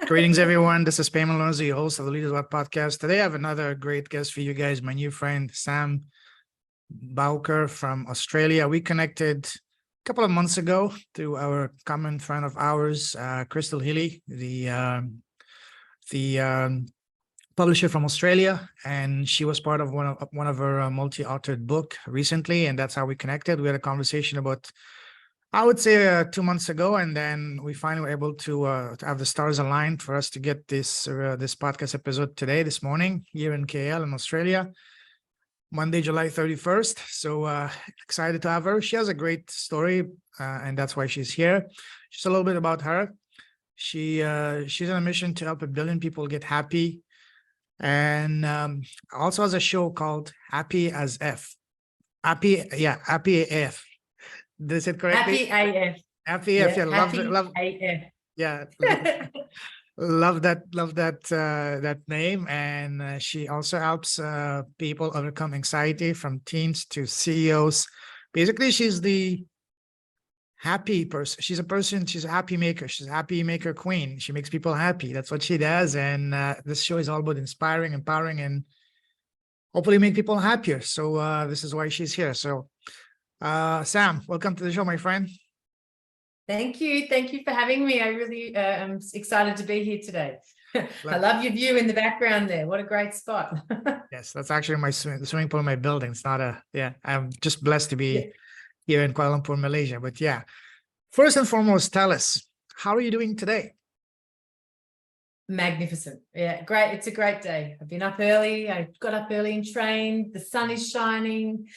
Greetings, everyone. This is Payman Lorenzo, your host of the Leaders What podcast. Today, I have another great guest for you guys. My new friend, Sam Bowker from Australia. We connected a couple of months ago through our common friend of ours, Krystal Hillie, the publisher from Australia, and she was part of one of her multi-authored book recently, and that's how we connected. We had a conversation about, I would say, 2 months ago, and then we finally were able to have the stars aligned for us to get this podcast episode today, this morning, here in KL in Australia, Monday, July 31st. So excited to have her. She has a great story, and that's why she's here. Just a little bit about her. She's on a mission to help 1 billion people get happy, and also has a show called Happy as F. Happy AF. Did I say it correctly? Happy AF. Happy AF. Yeah, love AF. Yeah, love that name. And she also helps people overcome anxiety, from teens to CEOs. Basically, she's the happy person. She's a happy maker. She's a happy maker queen. She makes people happy. That's what she does. And this show is all about inspiring, empowering, and hopefully make people happier. So this is why she's here. So Sam, welcome to the show, my friend. Thank you for having me. I really am excited to be here today. I love your view in the background there. What a great spot. Yes, that's actually the swimming pool in my building. It's not I'm just blessed to be here in Kuala Lumpur, Malaysia. But yeah, first and foremost, tell us, how are you doing today? Magnificent. Yeah, great. It's a great day. I've been up early. I got up early and trained. The sun is shining.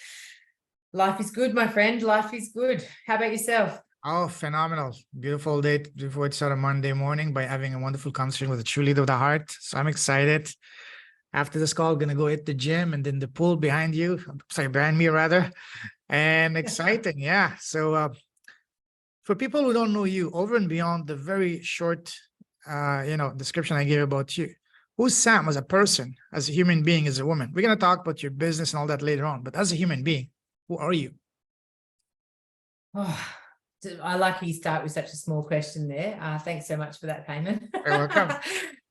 Life is good, my friend. Life is good. How about yourself? Oh, phenomenal. Beautiful day before it started Monday morning by having a wonderful conversation with a true leader of the heart. So I'm excited. After this call, I'm going to go hit the gym and then the pool behind me rather. And exciting. Yeah. So for people who don't know you, over and beyond the very short, description I gave about you, who's Sam as a person, as a human being, as a woman? We're going to talk about your business and all that later on, but as a human being, who are you? Oh, I like you start with such a small question there. Thanks so much for that, Payman. You're welcome.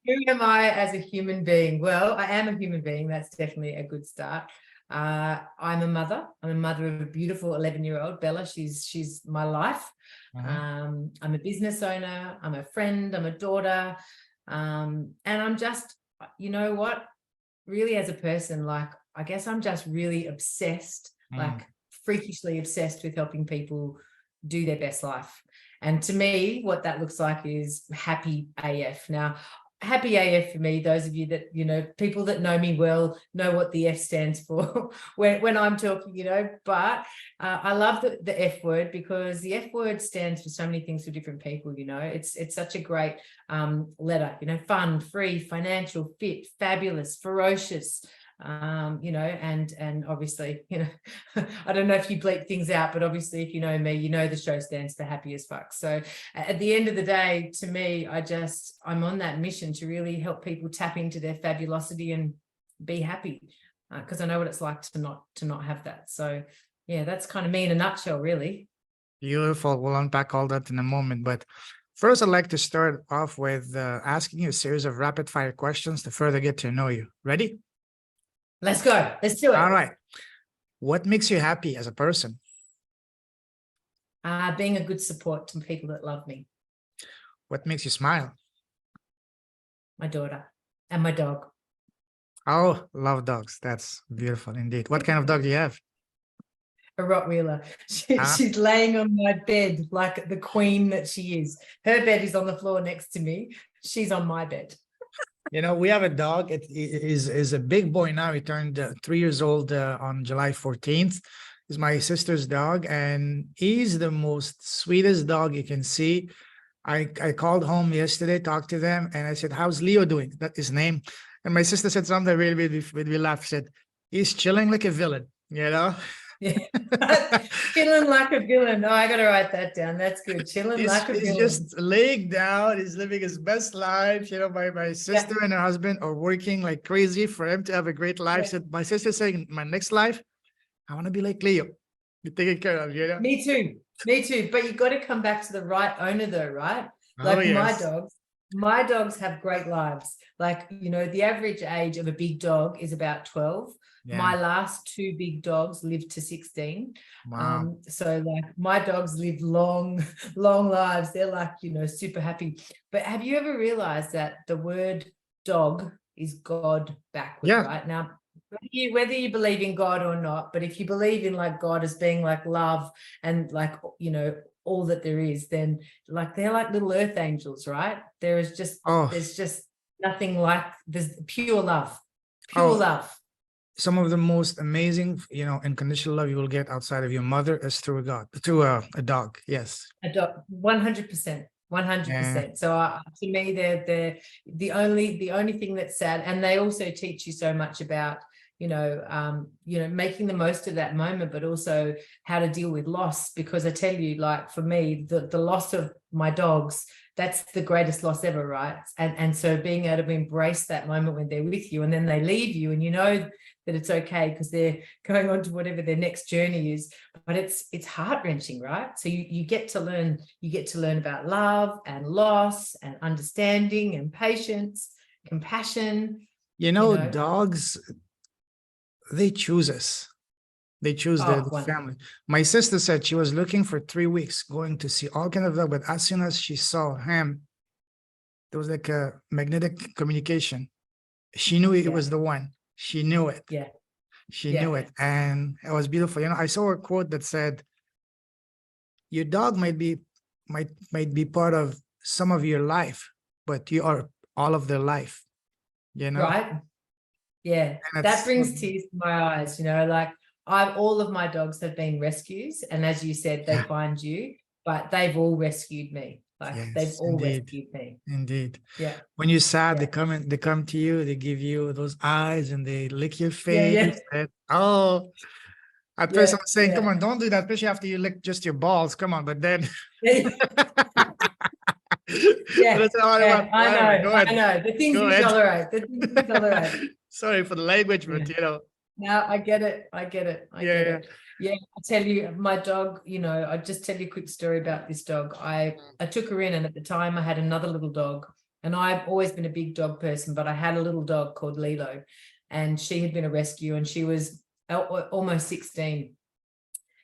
Who am I as a human being? Well, I am a human being. That's definitely a good start. I'm a mother. I'm a mother of a beautiful 11-year-old, Bella. She's my life. I'm a business owner. I'm a friend. I'm a daughter. And I'm just, you know what? Really, as a person, I guess I'm just really obsessed, freakishly obsessed with helping people do their best life. And to me, what that looks like is happy AF. Now, happy AF for me, those of you that, people that know me well know what the F stands for when I'm talking, but I love the F word, because the F word stands for so many things for different people. It's such a great letter, fun, free, financial, fit, fabulous, ferocious, and obviously, I don't know if you bleep things out, but obviously if you know me, the show stands for happy as fuck. So at the end of the day, to me, I'm on that mission to really help people tap into their fabulosity and be happy, because I know what it's like to not have that. So yeah, that's kind of me in a nutshell, really. Beautiful. We'll unpack all that in a moment, but first I'd like to start off with asking you a series of rapid fire questions to further get to know you. Ready? Let's go. Let's do it. All right. What makes you happy as a person? Being a good support to people that love me. What makes you smile? My daughter and my dog. Oh, love dogs. That's beautiful indeed. What kind of dog do you have? A Rottweiler. She's laying on my bed like the queen that she is. Her bed is on the floor next to me. She's on my bed. We have a dog. It is a big boy now. He turned 3 years old on July 14th. He's my sister's dog, and he's the most sweetest dog you can see. I called home yesterday, talked to them, and I said, "How's Leo doing?" That's his name. And my sister said something really made me laugh. She said, "He's chilling like a villain, Yeah. Chilling like a villain. Oh, I got to write that down. That's good. Chilling like a villain. He's just laying down. He's living his best life. My sister and her husband are working like crazy for him to have a great life. So my sister's saying, my next life, I want to be like Leo. You're taken care of, Me too. But you got to come back to the right owner though, right? Like my dogs. My dogs have great lives. Like, the average age of a big dog is about 12. My Yeah. last two big dogs lived to 16. Wow. So like my dogs live long, long lives. They're like, super happy. But have you ever realized that the word dog is God backwards, Yeah. right? Now, whether you believe in God or not, but if you believe in like God as being like love and like, all that there is, then like they're like little earth angels, right? There's Oh, just nothing like, there's pure love, pure oh, love. some of the most amazing, unconditional love you will get outside of your mother is through a God, through a dog. Yes. 100%, Yeah. 100%. So to me, they're the only thing that's sad, and they also teach you so much about making the most of that moment, but also how to deal with loss. Because I tell you, like for me, the loss of my dogs, that's the greatest loss ever, right? And so being able to embrace that moment when they're with you and then they leave you, and that it's okay because they're going on to whatever their next journey is. But it's heart-wrenching, right? So you get to learn about love and loss and understanding and patience, compassion, Dogs, they choose us. They choose the one. family. My sister said she was looking for 3 weeks, going to see all kind of dog, but as soon as she saw him, there was like a magnetic communication. She knew it Yeah. was the one. She knew it. Yeah. She Yeah. knew it. And it was beautiful. I saw a quote that said, your dog might be part of some of your life, but you are all of their life, Right. Yeah. And That it's brings tears to my eyes, like all of my dogs have been rescues, and as you said, they yeah, find you, but they've all rescued me. Like they've yes, all indeed. rescued me. Indeed. Yeah. When you're sad, Yeah. they come to you, they give you those eyes and they lick your Yeah. Yeah. face. Oh, at first I Yeah. was saying, come Yeah. on, don't do that, especially after you lick just your balls. Come on, but then Yeah. but Yeah. it's all Yeah. about I whatever. Go know. I ahead. know. The things Go we ahead. tolerate. The things we tolerate. Sorry for the language, Yeah. but No, I get it. I get it. I yeah, get yeah. it. Yeah, I tell you, my dog, I just tell you a quick story about this dog. I took her in, and at the time I had another little dog, and I've always been a big dog person, but I had a little dog called Lilo, and she had been a rescue, and she was almost 16.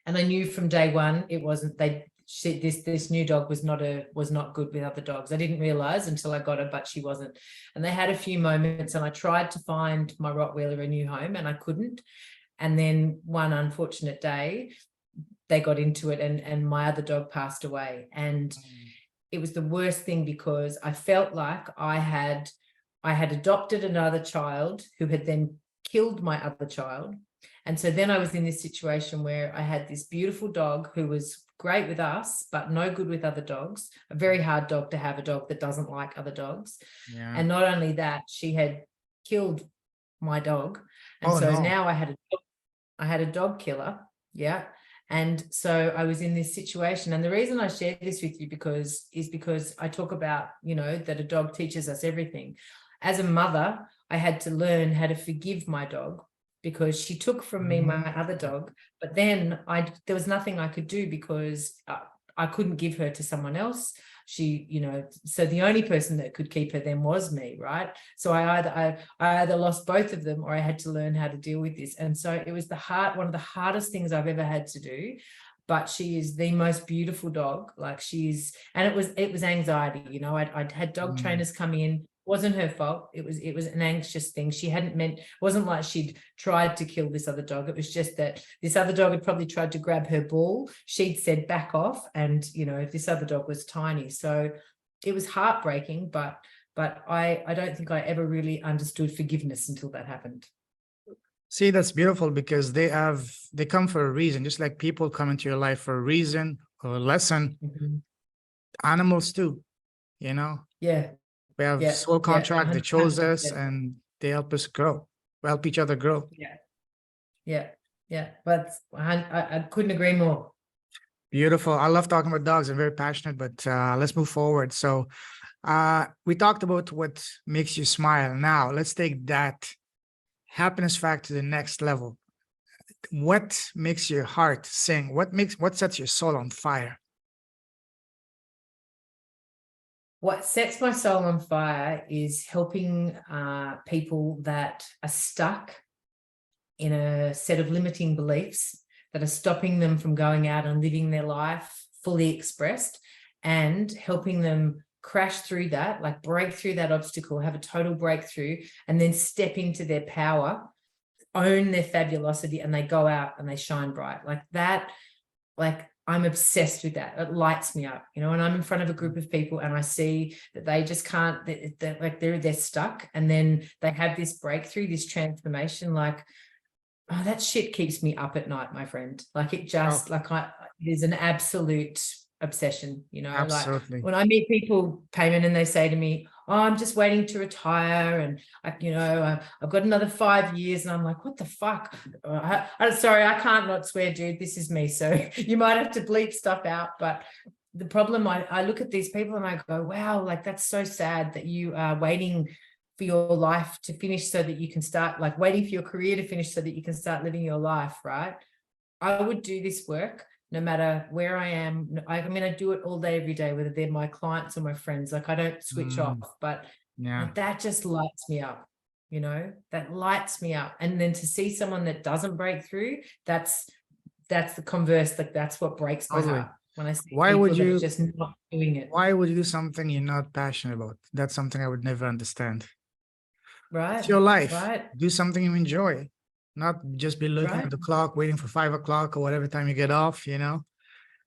And I knew from day one it wasn't this new dog was not good with other dogs. I didn't realize until I got her, but she wasn't. And they had a few moments, and I tried to find my Rottweiler a new home, and I couldn't. And then one unfortunate day, they got into it, and my other dog passed away. And it was the worst thing, because I felt like I had adopted another child who had then killed my other child. And so then I was in this situation where I had this beautiful dog who was great with us, but no good with other dogs. A very hard dog to have, a dog that doesn't like other dogs. Yeah. And not only that, she had killed my dog. And Oh so no. now I had a dog killer. Yeah. And so I was in this situation. And the reason I share this with you is because I talk about, that a dog teaches us everything. As a mother, I had to learn how to forgive my dog, because she took from me my other dog, but then there was nothing I could do, because I couldn't give her to someone else. So the only person that could keep her then was me, right? So I either lost both of them, or I had to learn how to deal with this. And so it was one of the hardest things I've ever had to do. But she is the most beautiful dog. Like and it was anxiety. I'd had dog trainers come in. Wasn't her fault. It was an anxious thing. She hadn't meant, it wasn't like she'd tried to kill this other dog. It was just that this other dog had probably tried to grab her ball. She'd said back off, and this other dog was tiny. So it was heartbreaking, but I don't think I ever really understood forgiveness until that happened. See, that's beautiful, because they come for a reason, just like people come into your life for a reason or a lesson. Animals too, Yeah. we have Yeah. soul contract that chose us, 100%. and they help us grow. We help each other grow. Yeah. Yeah. Yeah. But I couldn't agree more. Beautiful. I love talking about dogs. I'm very passionate, but let's move forward. So we talked about what makes you smile. Now let's take that happiness factor to the next level. What makes your heart sing? What sets your soul on fire? What sets my soul on fire is helping people that are stuck in a set of limiting beliefs that are stopping them from going out and living their life fully expressed, and helping them crash through that, like break through that obstacle, have a total breakthrough, and then step into their power, own their fabulosity, and they go out and they shine bright like that. Like, I'm obsessed with that. It lights me up, you know, and I'm in front of a group of people and I see that they just can't, they're stuck, and then they have this breakthrough, this transformation. Like, oh, that shit keeps me up at night, my friend. Like, it just, it is an absolute obsession, you know. Absolutely. Like, when I meet people, Payman, and they say to me, oh, I'm just waiting to retire, and I've got another 5 years, and I'm like, what the fuck? I'm sorry, I can't not swear, dude. This is me, so you might have to bleep stuff out. But the problem, I look at these people and I go, wow, like, that's so sad that you are waiting for your life to finish so that you can start, like, waiting for your career to finish so that you can start living your life, right? I would do this work no matter where I am. I mean, I do it all day, every day, whether they're my clients or my friends. Like, I don't switch off, but that just lights me up, you know, that lights me up. And then to see someone that doesn't break through, that's the converse. Like, that's what breaks my heart. When I see why would you just not doing it? Why would you do something you're not passionate about? That's something I would never understand. Right. It's your life. Right. Do something you enjoy, not just be looking at the clock, waiting for 5 o'clock or whatever time you get off, you know?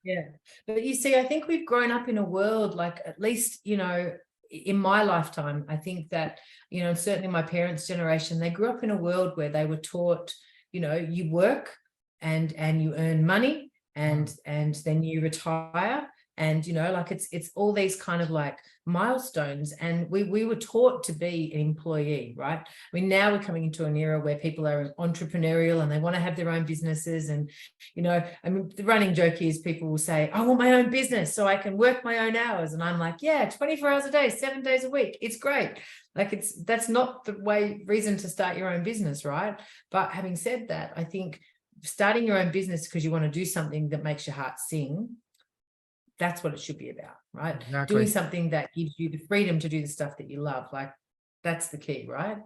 Yeah. But you see, I think we've grown up in a world, like, at least, you know, in my lifetime, I think that, you know, certainly my parents' generation, they grew up in a world where they were taught, you know, you work and you earn money, and then you retire. And, you know, like, it's all these kind of like milestones. And we were taught to be an employee, right? I mean, now we're coming into an era where people are entrepreneurial and they want to have their own businesses. And, you know, I mean, the running joke is people will say, I want my own business so I can work my own hours. And I'm like, yeah, 24 hours a day, 7 days a week. It's great. Like, that's not the reason to start your own business, right? But having said that, I think starting your own business because you want to do something that makes your heart sing, that's what it should be about, right? Exactly. Doing something that gives you the freedom to do the stuff that you love. Like, that's the key, right?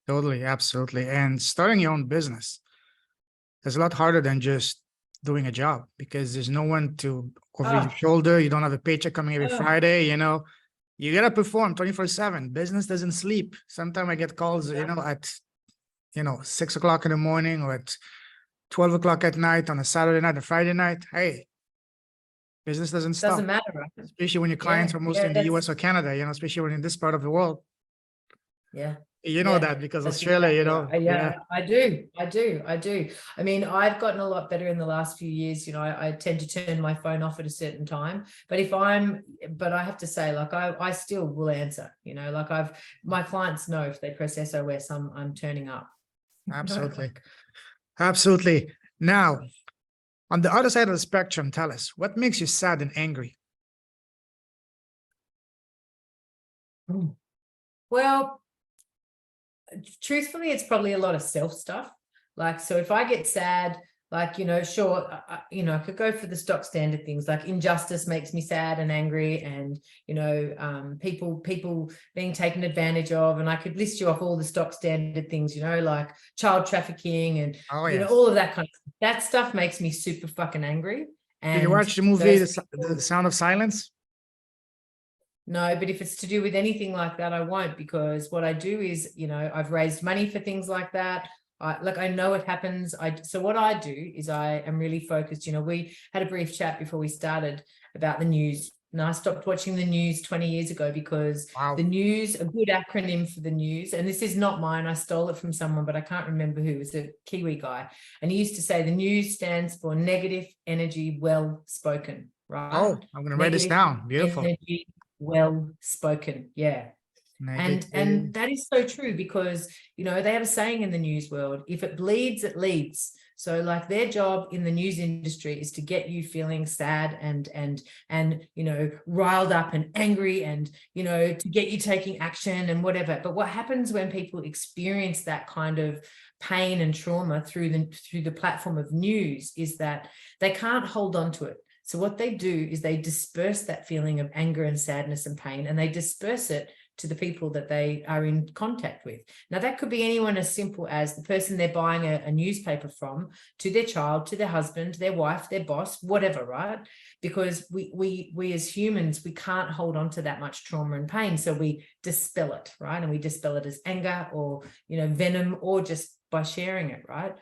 Totally, absolutely. And starting your own business is a lot harder than just doing a job, because there's no one to over your shoulder. You don't have a paycheck coming every Friday, you know. You gotta perform 24/7. Business doesn't sleep. Sometimes I get calls, you know, at 6 o'clock in the morning or at 12 o'clock at night on a Saturday night, a Friday night. Hey, business doesn't stop. Doesn't matter, right? Especially when your clients are mostly in the US or Canada, you know, especially when in this part of the world. Yeah. You know that because Australia, you know. Yeah, I do. I mean, I've gotten a lot better in the last few years. You know, I tend to turn my phone off at a certain time, but I have to say, like, I still will answer, you know, like, my clients know if they press SOS, I'm turning up. Absolutely. Absolutely. Now, on the other side of the spectrum, tell us, what makes you sad and angry? Well, truthfully, it's probably a lot of self stuff. Like, so if I get sad, like, you know, sure, I could go for the stock standard things, like injustice makes me sad and angry, and, you know, people being taken advantage of, and I could list you off all the stock standard things, you know, like child trafficking and, you know, all of that kind of stuff. That stuff makes me super fucking angry. And did you watch the movie The Sound of Silence? No, but if it's to do with anything like that, I won't, because what I do is, you know, I've raised money for things like that. I know it happens. So what I do is I am really focused. You know, we had a brief chat before we started about the news, and I stopped watching the news 20 years ago because the news, a good acronym for the news, and this is not mine, I stole it from someone, but I can't remember who. It was a Kiwi guy, and he used to say the news stands for negative energy well spoken, right? Oh, I'm going to write this down. Beautiful. Energy well spoken. Yeah. And that is so true, because, you know, they have a saying in the news world, if it bleeds, it leads. So, like, their job in the news industry is to get you feeling sad and you know, riled up and angry, and, you know, to get you taking action and whatever. But what happens when people experience that kind of pain and trauma through the platform of news is that they can't hold on to it. So what they do is they disperse that feeling of anger and sadness and pain, and they disperse it to the people that they are in contact with. Now, that could be anyone as simple as the person they're buying a newspaper from, to their child, to their husband, their wife, their boss, whatever, right? Because we as humans, we can't hold on to that much trauma and pain. So we dispel it, right? And we dispel it as anger or, venom, or just by sharing it, right?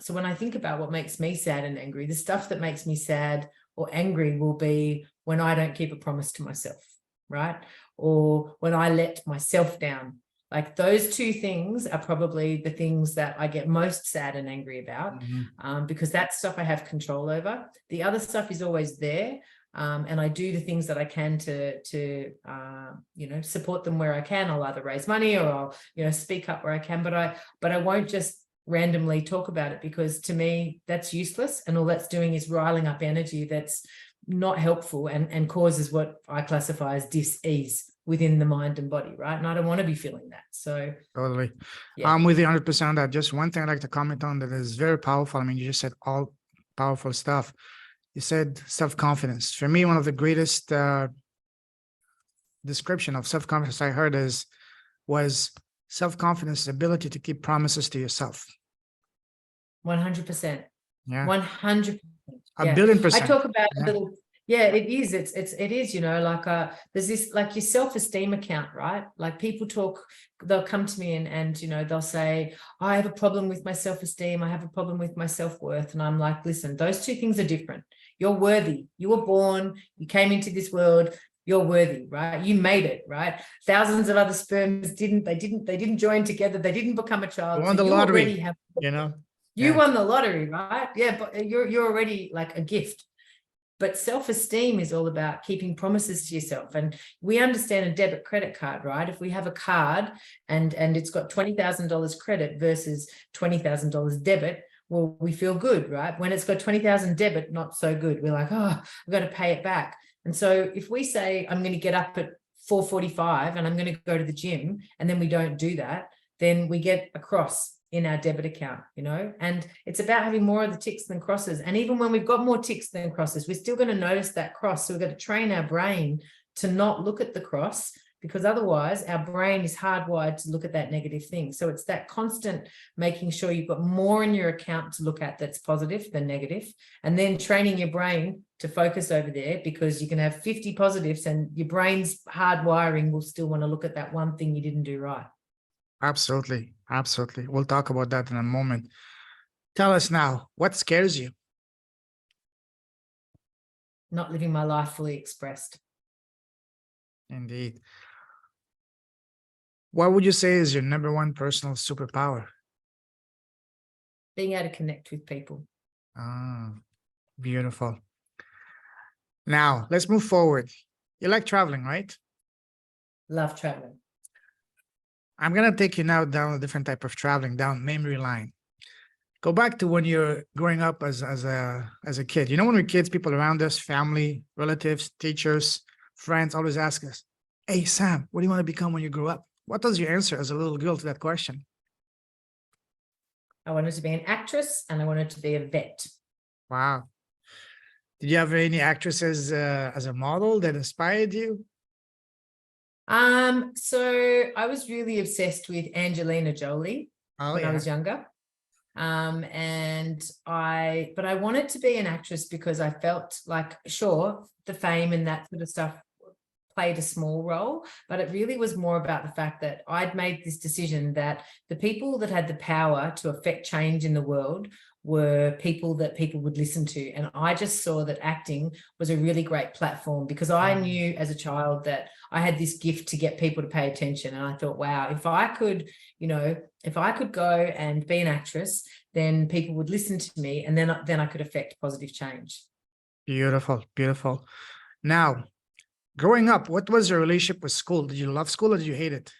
So when I think about what makes me sad and angry, the stuff that makes me sad or angry will be when I don't keep a promise to myself, right? Or when I let myself down. Like, those two things are probably the things that I get most sad and angry about, because that stuff I have control over. The other stuff is always there. And I do the things that I can to support them where I can. I'll either raise money or I'll, speak up where I can, but I won't just randomly talk about it, because to me that's useless, and all that's doing is riling up energy that's not helpful and causes what I classify as dis-ease within the mind and body, right? And I don't want to be feeling that. So Totally. yeah. I'm with you 100% on that. Just one thing I'd like to comment on that is very powerful. I mean, you just said all powerful stuff. You said self-confidence. For me, one of the greatest description of self-confidence I heard was self-confidence, the ability to keep promises to yourself. 100%. Yeah. 100%. A billion percent. I talk about Yeah. little, it is. It is, like there's this, like, your self-esteem account, right? Like, people talk, they'll come to me and they'll say, I have a problem with my self-esteem. I have a problem with my self-worth. And I'm like, listen, those two things are different. You're worthy. You were born, you came into this world, you're worthy, right? You made it, right? Thousands of other sperms didn't join together. They didn't become a child. You won So the you lottery, already have, you you Yeah. won the lottery, right? Yeah, but you're already like a gift. But self-esteem is all about keeping promises to yourself. And we understand a debit credit card, right? If we have a card and it's got $20,000 credit versus $20,000 debit, well, we feel good, right? When it's got 20,000 debit, not so good. We're like, oh, I've got to pay it back. And so if we say, I'm going to get up at 4:45 and I'm going to go to the gym, and then we don't do that, then we get a cross in our debit account, and it's about having more of the ticks than crosses. And even when we've got more ticks than crosses, we're still going to notice that cross. So we've got to train our brain to not look at the cross, because otherwise our brain is hardwired to look at that negative thing. So it's that constant making sure you've got more in your account to look at that's positive than negative, and then training your brain to focus over there, because you can have 50 positives and your brain's hardwiring will still want to look at that one thing you didn't do right. Absolutely. Absolutely. We'll talk about that in a moment. Tell us now, what scares you? Not living my life fully expressed. Indeed. What would you say is your number one personal superpower? Being able to connect with people. Ah, beautiful. Now, let's move forward. You like traveling, right? Love traveling. I'm going to take you now down a different type of traveling, down memory line. Go back to when you're growing up as a kid. When we're kids, people around us, family, relatives, teachers, friends always ask us, hey, Sam, what do you want to become when you grow up? What was your answer as a little girl to that question? I wanted to be an actress and I wanted to be a vet. Wow. Did you have any actresses as a model that inspired you? So I was really obsessed with Angelina Jolie when I was younger. But I wanted to be an actress because I felt like, sure, the fame and that sort of stuff played a small role, but it really was more about the fact that I'd made this decision that the people that had the power to affect change in the world were people that people would listen to. And I just saw that acting was a really great platform, because I knew as a child that I had this gift to get people to pay attention. And I thought, wow, if I could go and be an actress, then people would listen to me, and then I could affect positive change. Beautiful, beautiful. Now, growing up, what was your relationship with school? Did you love school or did you hate it?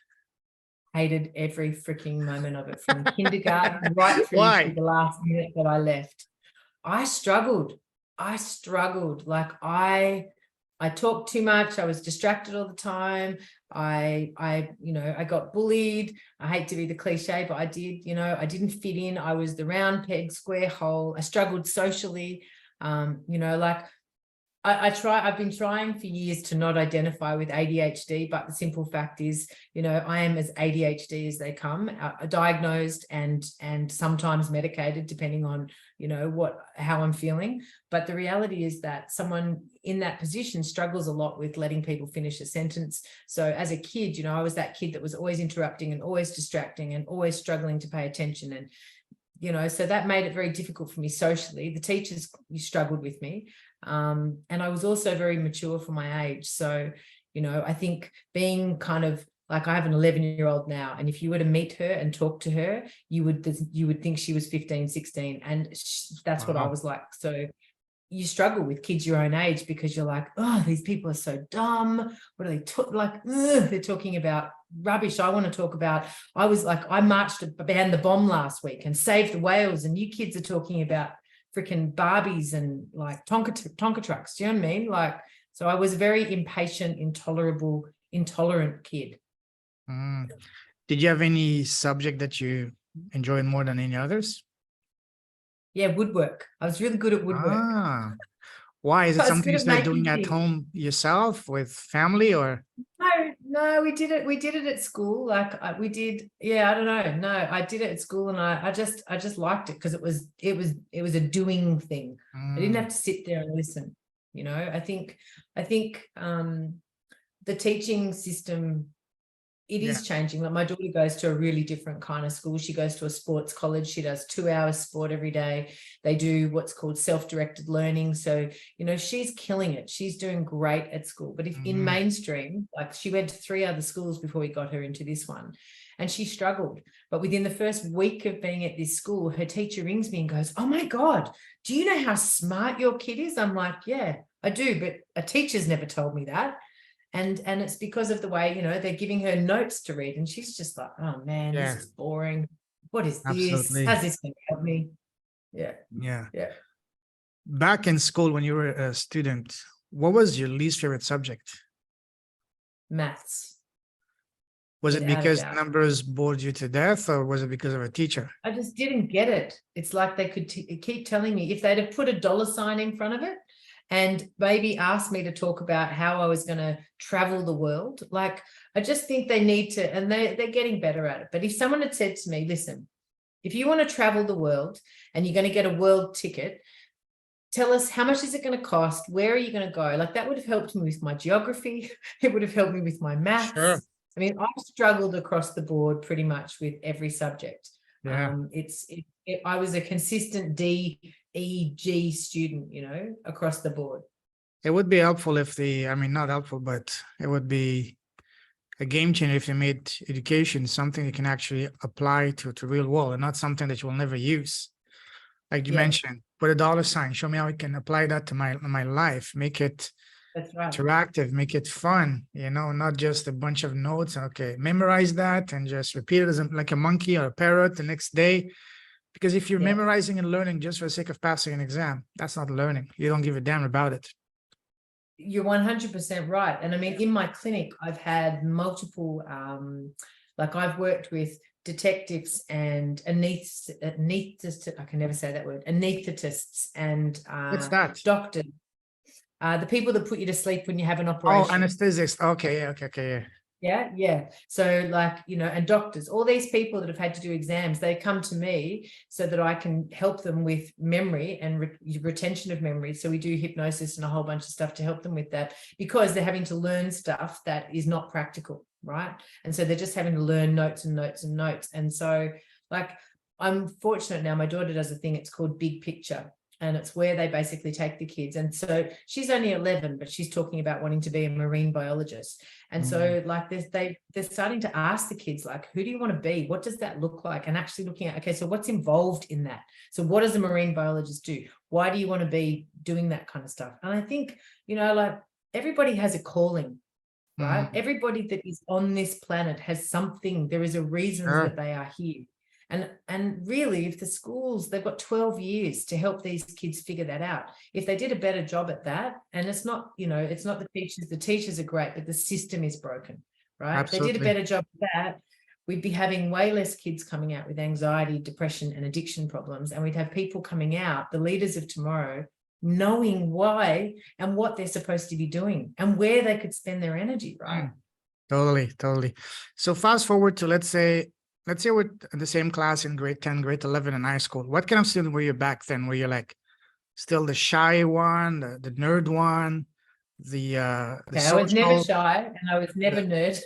Hated every freaking moment of it, from kindergarten right through to the last minute that I left. I struggled. Like I talked too much. I was distracted all the time. I got bullied. I hate to be the cliche, but I did. I didn't fit in. I was the round peg, square hole. I struggled socially. Like I've been trying for years to not identify with ADHD, but the simple fact is, you know, I am as ADHD as they come, diagnosed and sometimes medicated, depending on, you know, how I'm feeling. But the reality is that someone in that position struggles a lot with letting people finish a sentence. So as a kid, you know, I was that kid that was always interrupting and always distracting and always struggling to pay attention. And, you know, so that made it very difficult for me socially. The teachers struggled with me. And I was also very mature for my age. So, you know, I think being kind of like, I have an 11-year-old now, and if you were to meet her and talk to her, you would think she was 15, 16. And that's what I was like. So you struggle with kids your own age because you're like, oh, these people are so dumb. What are they like? Ugh, they're talking about rubbish. I want to talk about, I was like, I marched to ban the bomb last week and saved the whales, and you kids are talking about freaking Barbies and like Tonka trucks. Do you know what I mean? Like, so I was a very impatient, intolerant kid. Did you have any subject that you enjoyed more than any others? Yeah, woodwork. I was really good at woodwork. Why? Is it I was something good you at started doing making at things. home yourself with family, or? No, we did it at school. Like we did. Yeah, I don't know. No, I did it at school, and I just liked it because it was a doing thing. I didn't have to sit there and listen. You know, I think the teaching system, it is changing. Like my daughter goes to a really different kind of school. She goes to a sports college. She does 2 hours sport every day. They do what's called self-directed learning. So, you know, she's killing it. She's doing great at school. But if in mainstream, like she went to 3 other schools before we got her into this one, and she struggled. But within the first week of being at this school, her teacher rings me and goes, oh my God, do you know how smart your kid is? I'm like, yeah, I do. But a teacher's never told me that. And it's because of the way, you know, they're giving her notes to read, and she's just like, oh man, this is boring. What is this? Absolutely. How's this going to help me? Yeah. Back in school when you were a student, what was your least favorite subject? Maths. Was it Without a because doubt. numbers bored you to death, or was it because of a teacher? I just didn't get it. It's like they could keep telling me, if they'd have put a $sign in front of it and maybe asked me to talk about how I was going to travel the world. Like, I just think they need to, and they're getting better at it. But if someone had said to me, listen, if you want to travel the world and you're going to get a world ticket, tell us how much is it going to cost? Where are you going to go? Like, that would have helped me with my geography. It would have helped me with my maths. Sure. I mean, I've struggled across the board pretty much with every subject. Yeah. I was a consistent D, E, G student, you know, across the board. It would be helpful if not helpful, but it would be a game changer if they made education something you can actually apply to real world, and not something that you will never use. Like you mentioned, put a $sign, show me how I can apply that to my life, make it interactive, make it fun, you know, not just a bunch of notes. Okay, memorize that and just repeat it as like a monkey or a parrot the next day. Because if you're memorizing and learning just for the sake of passing an exam, that's not learning. You don't give a damn about it. You're 100% right. And I mean, in my clinic, I've had multiple, like I've worked with detectives and anesthetists, I can never say that word, anesthetists and What's that? doctors. The people that put you to sleep when you have an operation. Oh, anesthetists. Okay, okay. Yeah. So like, you know, and doctors, all these people that have had to do exams, they come to me so that I can help them with memory and retention of memory. So we do hypnosis and a whole bunch of stuff to help them with that, because they're having to learn stuff that is not practical, right? And so they're just having to learn notes and notes and notes. And so like, I'm fortunate now, my daughter does a thing, it's called Big Picture. And it's where they basically take the kids. And so she's only 11, but she's talking about wanting to be a marine biologist. And so like they're starting to ask the kids, like, who do you want to be? What does that look like? And actually looking at, okay, so what's involved in that? So what does a marine biologist do? Why do you want to be doing that kind of stuff? And I think, you know, like everybody has a calling, right? Everybody that is on this planet has something. There is a reason that they are here. And really, if the schools, they've got 12 years to help these kids figure that out. If they did a better job at that, and it's not, you know, it's not the teachers are great, but the system is broken, right? Absolutely. If they did a better job at that, we'd be having way less kids coming out with anxiety, depression, and addiction problems. And we'd have people coming out, the leaders of tomorrow, knowing why and what they're supposed to be doing and where they could spend their energy, right? Totally. So fast forward to let's say we're in the same class in grade 10, grade 11 in high school. What kind of student were you back then? Were you like still the shy one, the nerd one, the Okay, I was never social, shy and I was never nerd.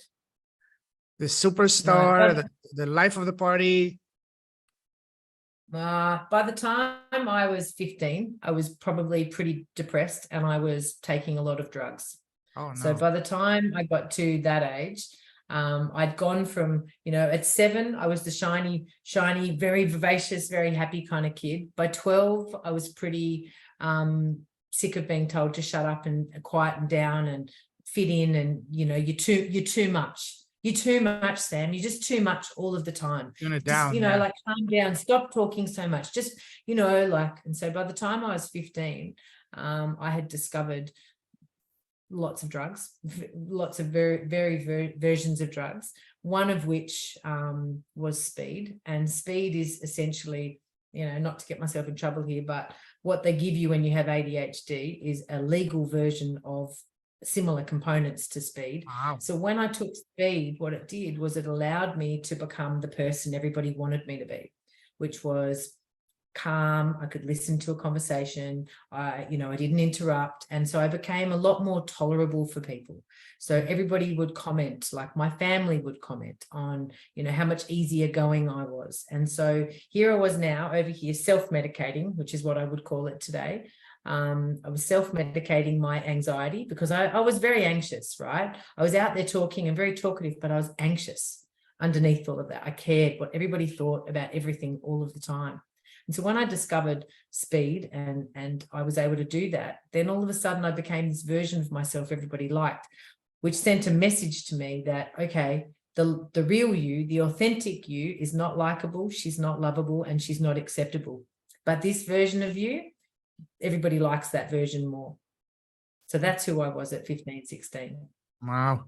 the No, superstar, the life of the party? by the time I was 15, I was probably pretty depressed and I was taking a lot of drugs. Oh So no. by the time I got to that age, I'd gone from, at 7, I was the shiny, very vivacious, very happy kind of kid. By 12, I was pretty sick of being told to shut up and quieten down and fit in. And, you're too much. You're too much, Sam. You're just too much all of the time. Tune it Just, down. Yeah. like calm down, stop talking so much. Just, and so by the time I was 15, I had discovered lots of drugs, lots of very versions of drugs, one of which was speed. And speed is essentially, not to get myself in trouble here, but what they give you when you have ADHD is a legal version of similar components to speed. Wow. So when I took speed, what it did was it allowed me to become the person everybody wanted me to be, which was calm. I could listen to a conversation. I didn't interrupt. And so I became a lot more tolerable for people. So everybody would comment, like my family would comment on, how much easier going I was. And so here I was now over here self-medicating, which is what I would call it today. I was self-medicating my anxiety because I was very anxious, right? I was out there talking and very talkative, but I was anxious underneath all of that. I cared what everybody thought about everything all of the time. And so when I discovered speed and I was able to do that, then all of a sudden I became this version of myself everybody liked, which sent a message to me that, okay, the real you, the authentic you is not likable, she's not lovable, and she's not acceptable. But this version of you, everybody likes that version more. So that's who I was at 15, 16. Wow.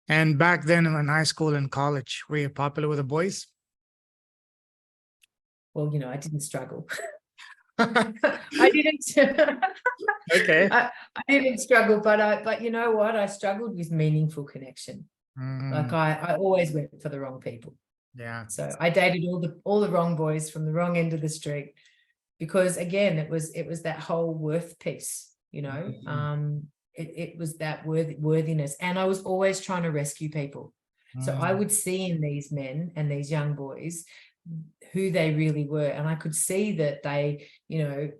And back then in high school and college, were you popular with the boys? Well, I didn't struggle. I didn't. Okay. I didn't struggle, but you know what? I struggled with meaningful connection. Like I always went for the wrong people. Yeah. So I dated all the wrong boys from the wrong end of the street, because again, it was that whole worth piece. It was that worthiness, and I was always trying to rescue people. So I would see in these men and these young boys who they really were, and I could see that they, I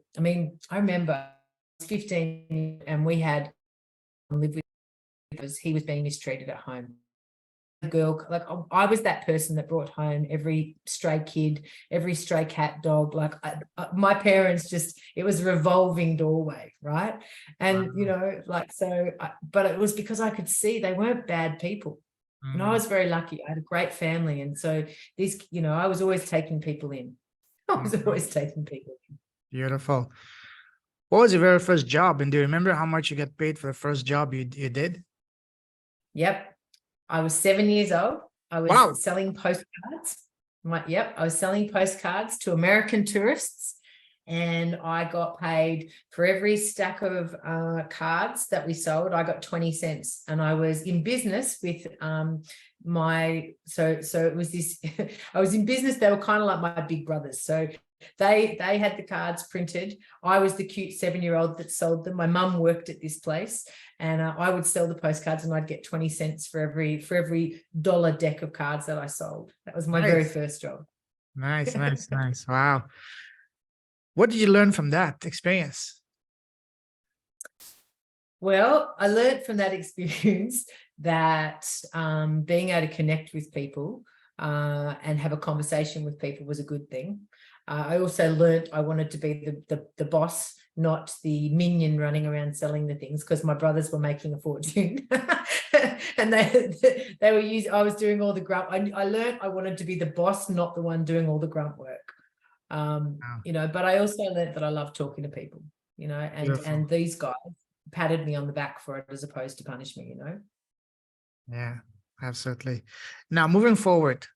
remember I was 15 and we had lived with, because he was being mistreated at home. The girl, like I was that person that brought home every stray kid, every stray cat, dog. Like my parents it was a revolving doorway, right? And but it was because I could see they weren't bad people. And I was very lucky. I had a great family. And so I was always taking people in. I was always taking people in. Beautiful. What was your very first job? And do you remember how much you got paid for the first job you did? Yep. I was 7 years old. I was selling postcards. I was selling postcards to American tourists. And I got paid for every stack of cards that we sold. I got 20 cents, and I was in business with so it was this. I was in business. They were kind of like my big brothers. So they had the cards printed. I was the cute 7-year-old that sold them. My mum worked at this place, and I would sell the postcards, and I'd get 20 cents for every dollar deck of cards that I sold. That was my very first job. Nice. Wow. What did you learn from that experience? Well, I learned from that experience that being able to connect with people and have a conversation with people was a good thing. I also learned I wanted to be the boss, not the minion running around selling the things, because my brothers were making a fortune. And they were using, I was doing all the grunt. I learned I wanted to be the boss, not the one doing all the grunt work. But I also learned that I love talking to people, and these guys patted me on the back for it as opposed to punish me, Yeah, absolutely. Now, moving forward,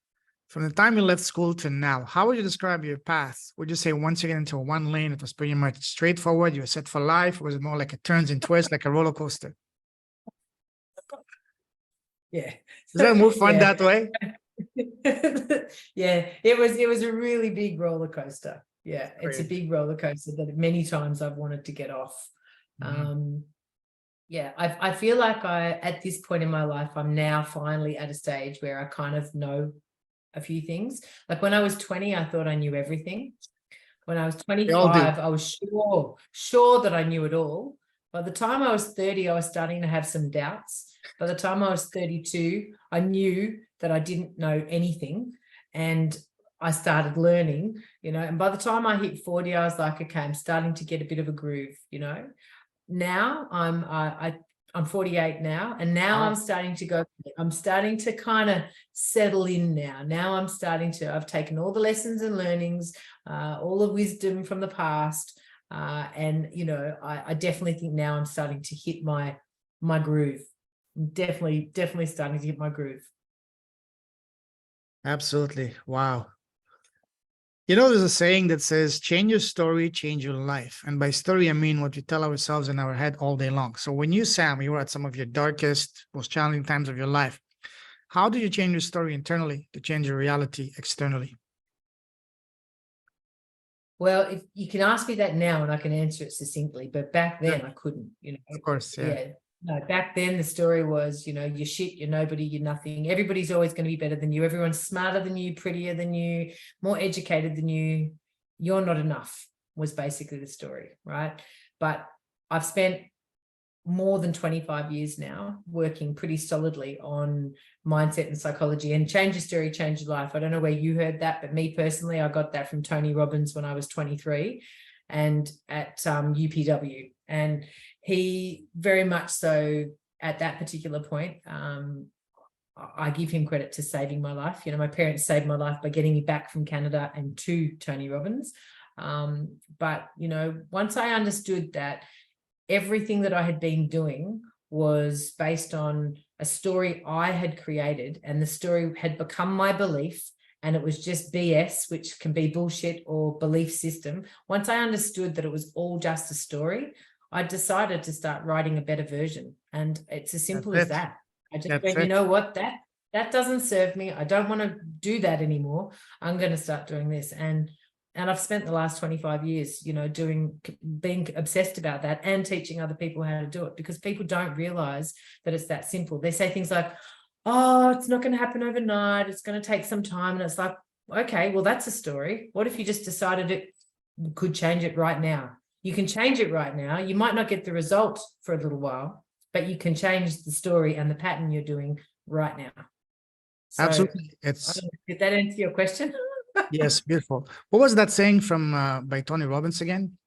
From the time you left school to now, how would you describe your path? Would you say once you get into one lane, it was pretty much straightforward, you were set for life? Or was it more like a turns and twists, like a roller coaster? Yeah. Is that more fun Yeah. that way? Yeah, it was a really big roller coaster. Yeah, it's a Great. big roller coaster that many times I've wanted to get off. Mhm. Yeah, I feel like at this point in my life, I'm now finally at a stage where I kind of know a few things. Like when I was 20, I thought I knew everything. When I was We all do. 25, I was sure that I knew it all. By the time I was 30, I was starting to have some doubts. By the time I was 32, I knew that I didn't know anything. And I started learning, and by the time I hit 40, I was like, okay, I'm starting to get a bit of a groove, Now I'm 48 now, and now Wow. I'm starting to kind of settle in now. I've taken all the lessons and learnings, all the wisdom from the past. And, I definitely think now I'm starting to hit my groove. Definitely starting to hit my groove. Absolutely. Wow. There's a saying that says, change your story, change your life. And by story, I mean what we tell ourselves in our head all day long. So when you, Sam, you were at some of your darkest, most challenging times of your life, how do you change your story internally to change your reality externally? Well, if you can ask me that now and I can answer it succinctly, but back then Yeah. I couldn't, Of course, yeah. Yeah. No, back then the story was, you're shit, you're nobody, you're nothing. Everybody's always going to be better than you. Everyone's smarter than you, prettier than you, more educated than you. You're not enough was basically the story, right? But I've spent more than 25 years now working pretty solidly on mindset and psychology, and change your story, change your life. I don't know where you heard that, but me personally, I got that from Tony Robbins when I was 23 and at UPW. And he very much so at that particular point, I give him credit to saving my life. My parents saved my life by getting me back from Canada and to Tony Robbins. But, once I understood that everything that I had been doing was based on a story I had created, and the story had become my belief, and it was just BS, which can be bullshit or belief system. Once I understood that it was all just a story, I decided to start writing a better version. And it's as simple as that. I just went, you know what, that doesn't serve me. I don't want to do that anymore. I'm going to start doing this. And I've spent the last 25 years, being obsessed about that and teaching other people how to do it, because people don't realize that it's that simple. They say things like, oh, it's not going to happen overnight. It's going to take some time. And it's like, okay, well, that's a story. What if you just decided it could change it right now? You can change it right now. You might not get the result for a little while, but you can change the story and the pattern you're doing right now. So, Absolutely. Did that answer your question? Yes, beautiful. What was that saying from by Tony Robbins again?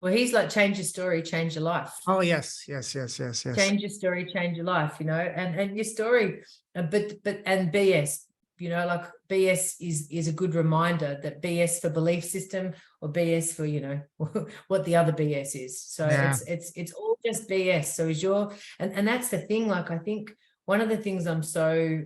Well, he's like, change your story, change your life. Oh, yes. Change your story, change your life, and your story, but and BS, like BS is a good reminder that BS for belief system or BS for, what the other BS is. So Yeah. it's all just BS. So and that's the thing. Like, I think one of the things I'm so,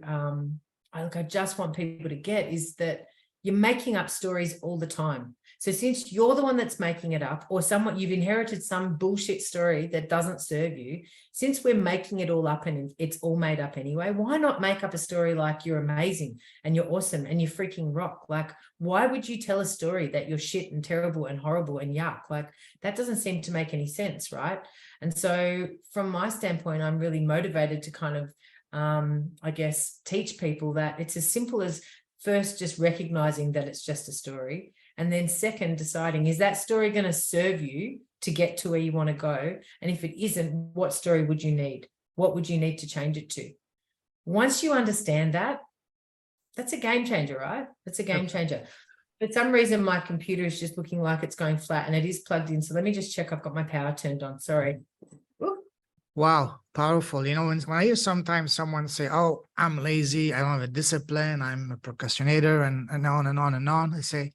I just want people to get is that you're making up stories all the time. So since you're the one that's making it up, or you've inherited some bullshit story that doesn't serve you, since we're making it all up and it's all made up anyway, why not make up a story like you're amazing and you're awesome and you freaking rock? Like, why would you tell a story that you're shit and terrible and horrible and yuck? Like, that doesn't seem to make any sense, right? And so from my standpoint, I'm really motivated to kind of, I guess, teach people that it's as simple as first just recognizing that it's just a story. And then second, deciding, is that story going to serve you to get to where you want to go? And if it isn't, what story would you need? What would you need to change it to? Once you understand that, that's a game changer, right? That's a game changer. For some reason, my computer is just looking like it's going flat, and it is plugged in. So let me just check I've got my power turned on. Sorry. Ooh. Wow, powerful. When I hear sometimes someone say, oh, I'm lazy, I don't have a discipline, I'm a procrastinator, and on and on and on, I say,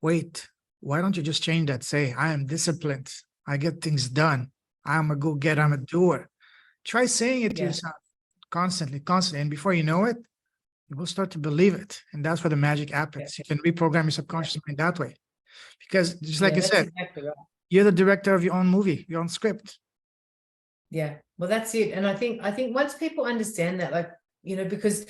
wait, why don't you just change that? Say, I am disciplined. I get things done. I'm a go-getter. I'm a doer. Try saying it to yourself constantly. And before you know it, you will start to believe it. And that's where the magic happens. You can reprogram your subconscious mind that way. Because just like you that's said, exactly right. you're the director of your own movie, your own script. Yeah, well, that's it. And I think once people understand that, like, you know, because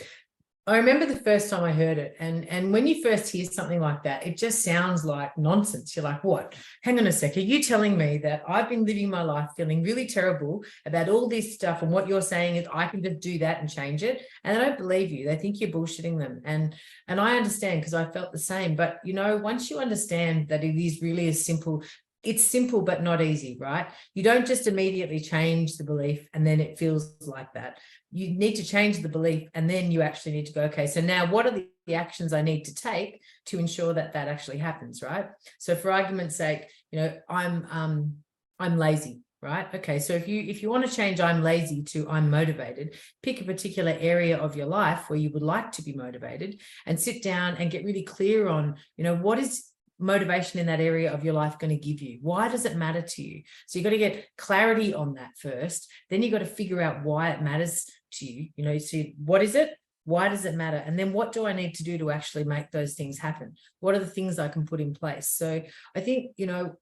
I remember the first time I heard it, and when you first hear something like that, it just sounds like nonsense. You're like, what? Hang on a sec. Are you telling me that I've been living my life feeling really terrible about all this stuff, and what you're saying is I can just do that and change it? And they don't believe you. They think you're bullshitting them. And I understand, because I felt the same. But, you know, once you understand that it is really as simple, it's simple but not easy, right? You don't just immediately change the belief and then it feels like that. You need to change the belief, and then you actually need to go, okay, so now what are the actions I need to take to ensure that that actually happens, right? So for argument's sake, you know, I'm lazy, right? Okay, so if you want to change I'm lazy to I'm motivated, pick a particular area of your life where you would like to be motivated, and sit down and get really clear on, you know, what is motivation in that area of your life going to give you? Why does it matter to you? So you've got to get clarity on that first. Then you've got to figure out why it matters to you. You know, so what is it? Why does it matter? And then what do I need to do to actually make those things happen? What are the things I can put in place? So I think, you know,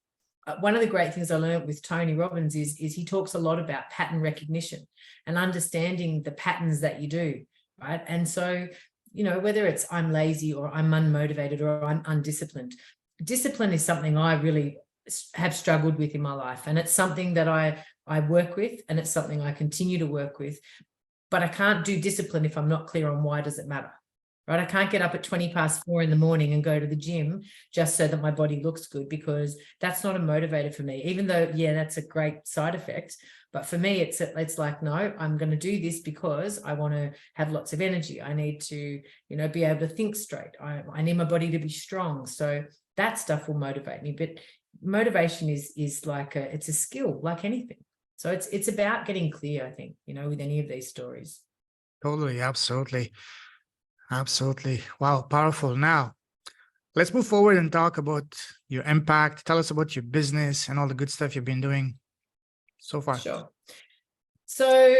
one of the great things I learned with Tony Robbins is he talks a lot about pattern recognition and understanding the patterns that you do, right? And so, you know, whether it's I'm lazy or I'm unmotivated or I'm undisciplined, discipline is something I really have struggled with in my life. And it's something that I work with, and it's something I continue to work with. But I can't do discipline if I'm not clear on why does it matter, right? I can't get up at 20:04 in the morning and go to the gym just so that my body looks good, because that's not a motivator for me, even though, yeah, that's a great side effect. But for me, it's like, no, I'm going to do this because I want to have lots of energy. I need to, you know, be able to think straight. I need my body to be strong. So that stuff will motivate me. But motivation is like it's a skill, like anything. So it's about getting clear, I think, you know, with any of these stories. Totally. Absolutely. Absolutely. Wow. Powerful. Now, let's move forward and talk about your impact. Tell us about your business and all the good stuff you've been doing so far. Sure. So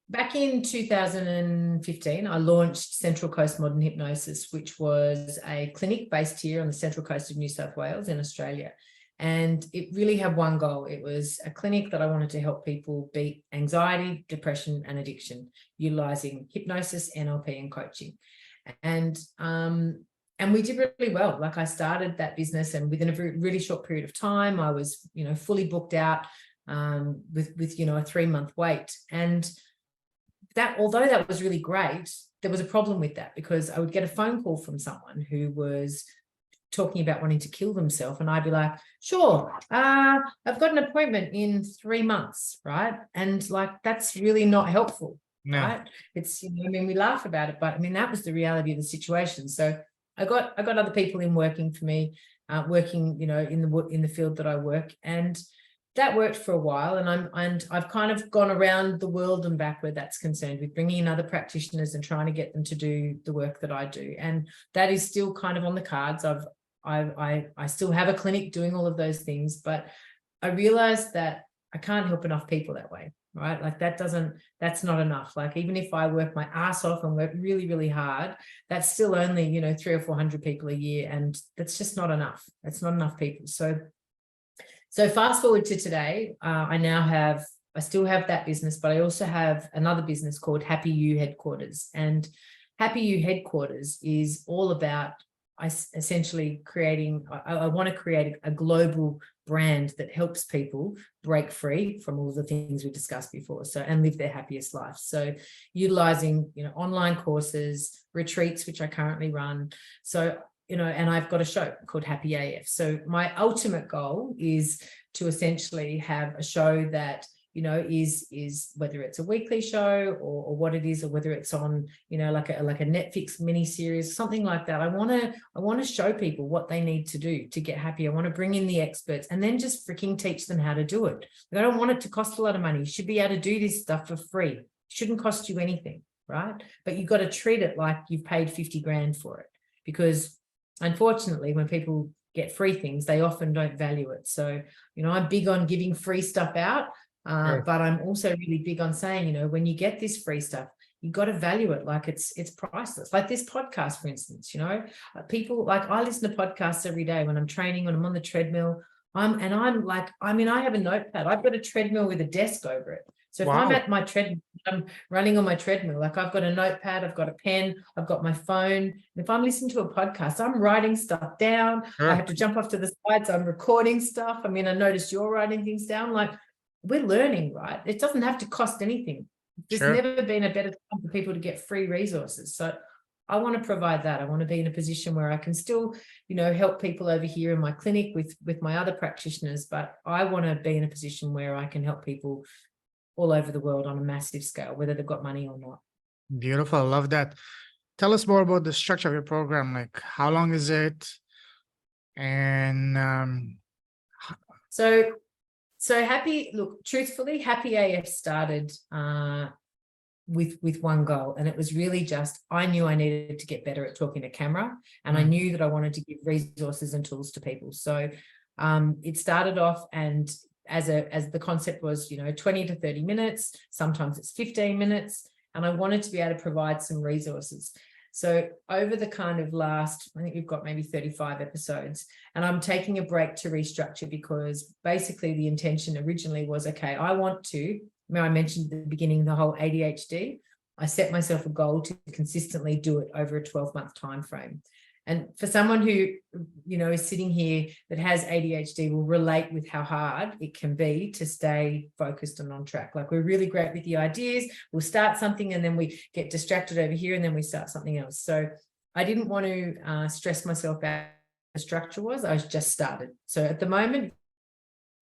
back in 2015, I launched Central Coast Modern Hypnosis, which was a clinic based here on the Central Coast of New South Wales in Australia. And it really had one goal. It was a clinic that I wanted to help people beat anxiety, depression, and addiction, utilizing hypnosis, NLP, and coaching. And we did really well. Like, I started that business, and within a really short period of time, I was, you know, fully booked out with you know, a 3-month wait. And that, although that was really great, there was a problem with that, because I would get a phone call from someone who was talking about wanting to kill themselves, and I'd be like, sure, I've got an appointment in 3 months, right? And like, that's really not helpful. No. Right? It's, you know, I mean, we laugh about it, but I mean, that was the reality of the situation. So I got other people in working for me, working, you know, in the field that I work, and that worked for a while. And I've kind of gone around the world and back where that's concerned, with bringing in other practitioners and trying to get them to do the work that I do. And that is still kind of on the cards. I still have a clinic doing all of those things, but I realized that I can't help enough people that way, right? Like, that's not enough. Like, even if I work my ass off and work really, really hard, that's still only, you know, 300 or 400 people a year. And that's just not enough. That's not enough people. So fast forward to today, I still have that business, but I also have another business called Happy You Headquarters. And Happy You Headquarters is all about essentially creating, I want to create a global brand that helps people break free from all the things we discussed before, and live their happiest life. So utilizing, you know, online courses, retreats, which I currently run. So, you know, and I've got a show called Happy AF. So my ultimate goal is to essentially have a show that, you know, is whether it's a weekly show or what it is, or whether it's on, you know, like a Netflix mini series, something like that. I want to show people what they need to do to get happy. I want to bring in the experts and then just freaking teach them how to do it. I don't want it to cost a lot of money. You should be able to do this stuff for free. It shouldn't cost you anything, right? But you've got to treat it like you've paid 50 grand for it, because unfortunately, when people get free things, they often don't value it. So, you know, I'm big on giving free stuff out. But I'm also really big on saying, you know, when you get this free stuff, you got to value it like it's priceless. Like this podcast, for instance, people like, I listen to podcasts every day when I'm training, when I'm on the treadmill. I have a notepad. I've got a treadmill with a desk over it. So if Wow. I'm at my treadmill, I'm running on my treadmill, like I've got a notepad, I've got a pen, I've got my phone. And if I'm listening to a podcast, I'm writing stuff down. Sure. I have to jump off to the side, so I'm recording stuff. I mean, I noticed you're writing things down. Like, we're learning, right? It doesn't have to cost anything. There's Sure. never been a better time for people to get free resources. So I want to provide that. I want to be in a position where I can still, help people over here in my clinic with my other practitioners, but I want to be in a position where I can help people all over the world on a massive scale, whether they've got money or not. Beautiful. I love that. Tell us more about the structure of your program. Like, how long is it? And So truthfully, Happy AF started with one goal, and it was really just, I knew I needed to get better at talking to camera, and I knew that I wanted to give resources and tools to people. So it started off, and as the concept was, 20 to 30 minutes, sometimes it's 15 minutes, and I wanted to be able to provide some resources. So over the kind of last, I think we've got maybe 35 episodes, and I'm taking a break to restructure, because basically the intention originally was, okay, I mentioned at the beginning, the whole ADHD. I set myself a goal to consistently do it over a 12-month time frame. And for someone who, is sitting here that has ADHD, will relate with how hard it can be to stay focused and on track. Like, we're really great with the ideas. We'll start something and then we get distracted over here and then we start something else. So I didn't want to stress myself out. The structure was, I just started. So at the moment,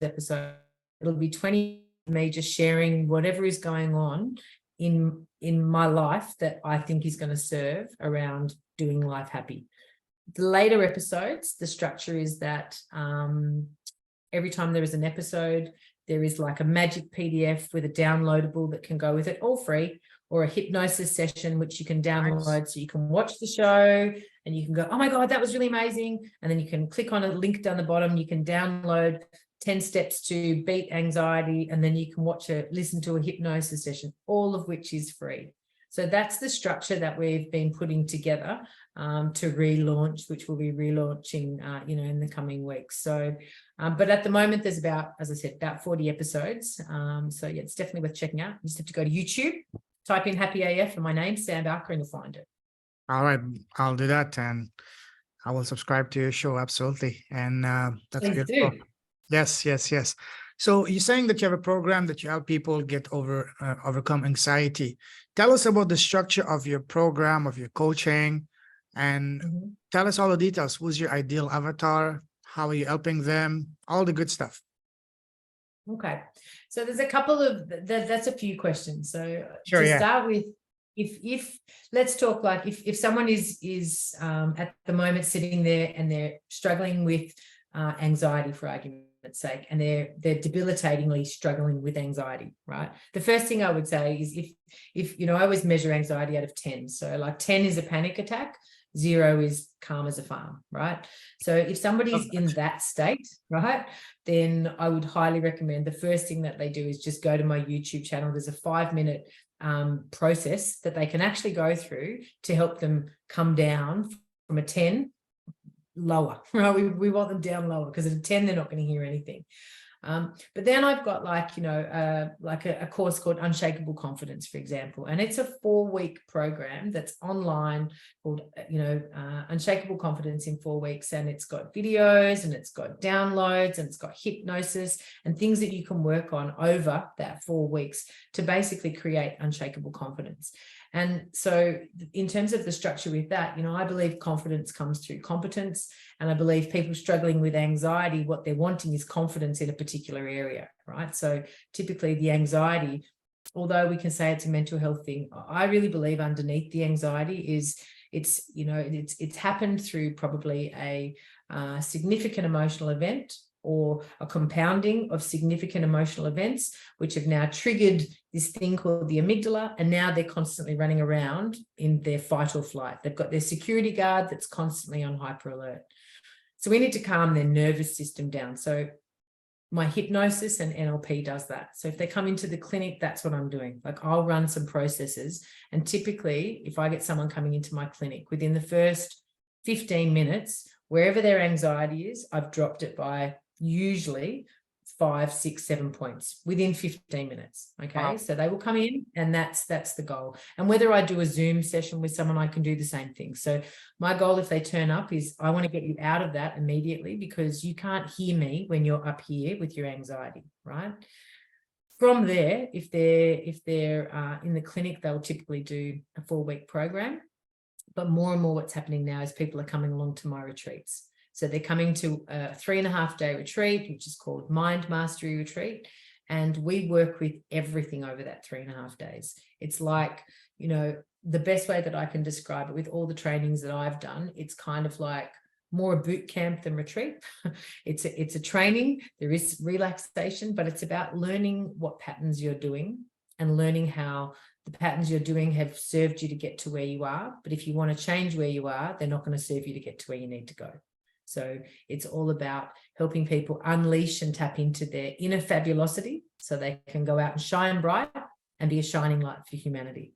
episode, it'll be 20 me just sharing whatever is going on in my life that I think is going to serve around doing life happy. The later episodes, the structure is that every time there is an episode, there is like a magic PDF with a downloadable that can go with it, all free, or a hypnosis session, which you can download. Nice. So you can watch the show and you can go, oh my God, that was really amazing. And then you can click on a link down the bottom. You can download 10 steps to beat anxiety. And then you can listen to a hypnosis session, all of which is free. So that's the structure that we've been putting together to relaunch, which we'll be relaunching, in the coming weeks. So, but at the moment, there's about, as I said, about 40 episodes. So yeah, it's definitely worth checking out. You just have to go to YouTube, type in Happy AF and my name, Sam Bowker, and you'll find it. all right, I'll do that, and I will subscribe to your show. Absolutely. And that's Please beautiful. do. Yes. So you're saying that you have a program that you help people get overcome anxiety. Tell us about the structure of your program, of your coaching, and tell us all the details. Who's your ideal avatar? How are you helping them? All the good stuff. Okay. So there's a couple of, that's a few questions. So sure, start with, if let's talk, like if someone is at the moment sitting there and they're struggling with anxiety, for argument's sake, and they're debilitatingly struggling with anxiety, right? The first thing I would say is if I always measure anxiety out of 10. So like 10 is a panic attack, 0 is calm as a farm, right? So if somebody's in that state, right, then I would highly recommend the first thing that they do is just go to my YouTube channel. There's a 5-minute process that they can actually go through to help them come down from a 10 lower, right? We want them down lower, because at a 10 they're not going to hear anything. But then I've got a course called Unshakable Confidence, for example, and it's a 4-week program that's online called Unshakable Confidence in 4 weeks, and it's got videos and it's got downloads and it's got hypnosis and things that you can work on over that 4 weeks to basically create unshakable confidence. And so in terms of the structure with that, I believe confidence comes through competence. And I believe people struggling with anxiety, what they're wanting is confidence in a particular area, right? So typically the anxiety, although we can say it's a mental health thing, I really believe underneath the anxiety is it's happened through probably a significant emotional event, or a compounding of significant emotional events, which have now triggered this thing called the amygdala, and now they're constantly running around in their fight or flight. They've got their security guard that's constantly on hyper alert. So we need to calm their nervous system down. So my hypnosis and NLP does that. So if they come into the clinic, that's what I'm doing. Like I'll run some processes. And typically, if I get someone coming into my clinic, within the first 15 minutes, wherever their anxiety is, I've dropped it by usually 5, 6, 7 points within 15 minutes. Okay. Wow. So they will come in, and that's the goal. And whether I do a Zoom session with someone, I can do the same thing. So my goal, if they turn up, is I want to get you out of that immediately, because you can't hear me when you're up here with your anxiety, right? From there, if they're in the clinic, they'll typically do a 4-week program. But more and more what's happening now is people are coming along to my retreats. So they're coming to a 3.5-day retreat, which is called Mind Mastery Retreat. And we work with everything over that 3.5 days. It's like, you know, the best way that I can describe it, with all the trainings that I've done, it's kind of like more a boot camp than retreat. It's a training. There is relaxation, but it's about learning what patterns you're doing and learning how the patterns you're doing have served you to get to where you are. But if you want to change where you are, they're not going to serve you to get to where you need to go. So it's all about helping people unleash and tap into their inner fabulosity so they can go out and shine bright and be a shining light for humanity.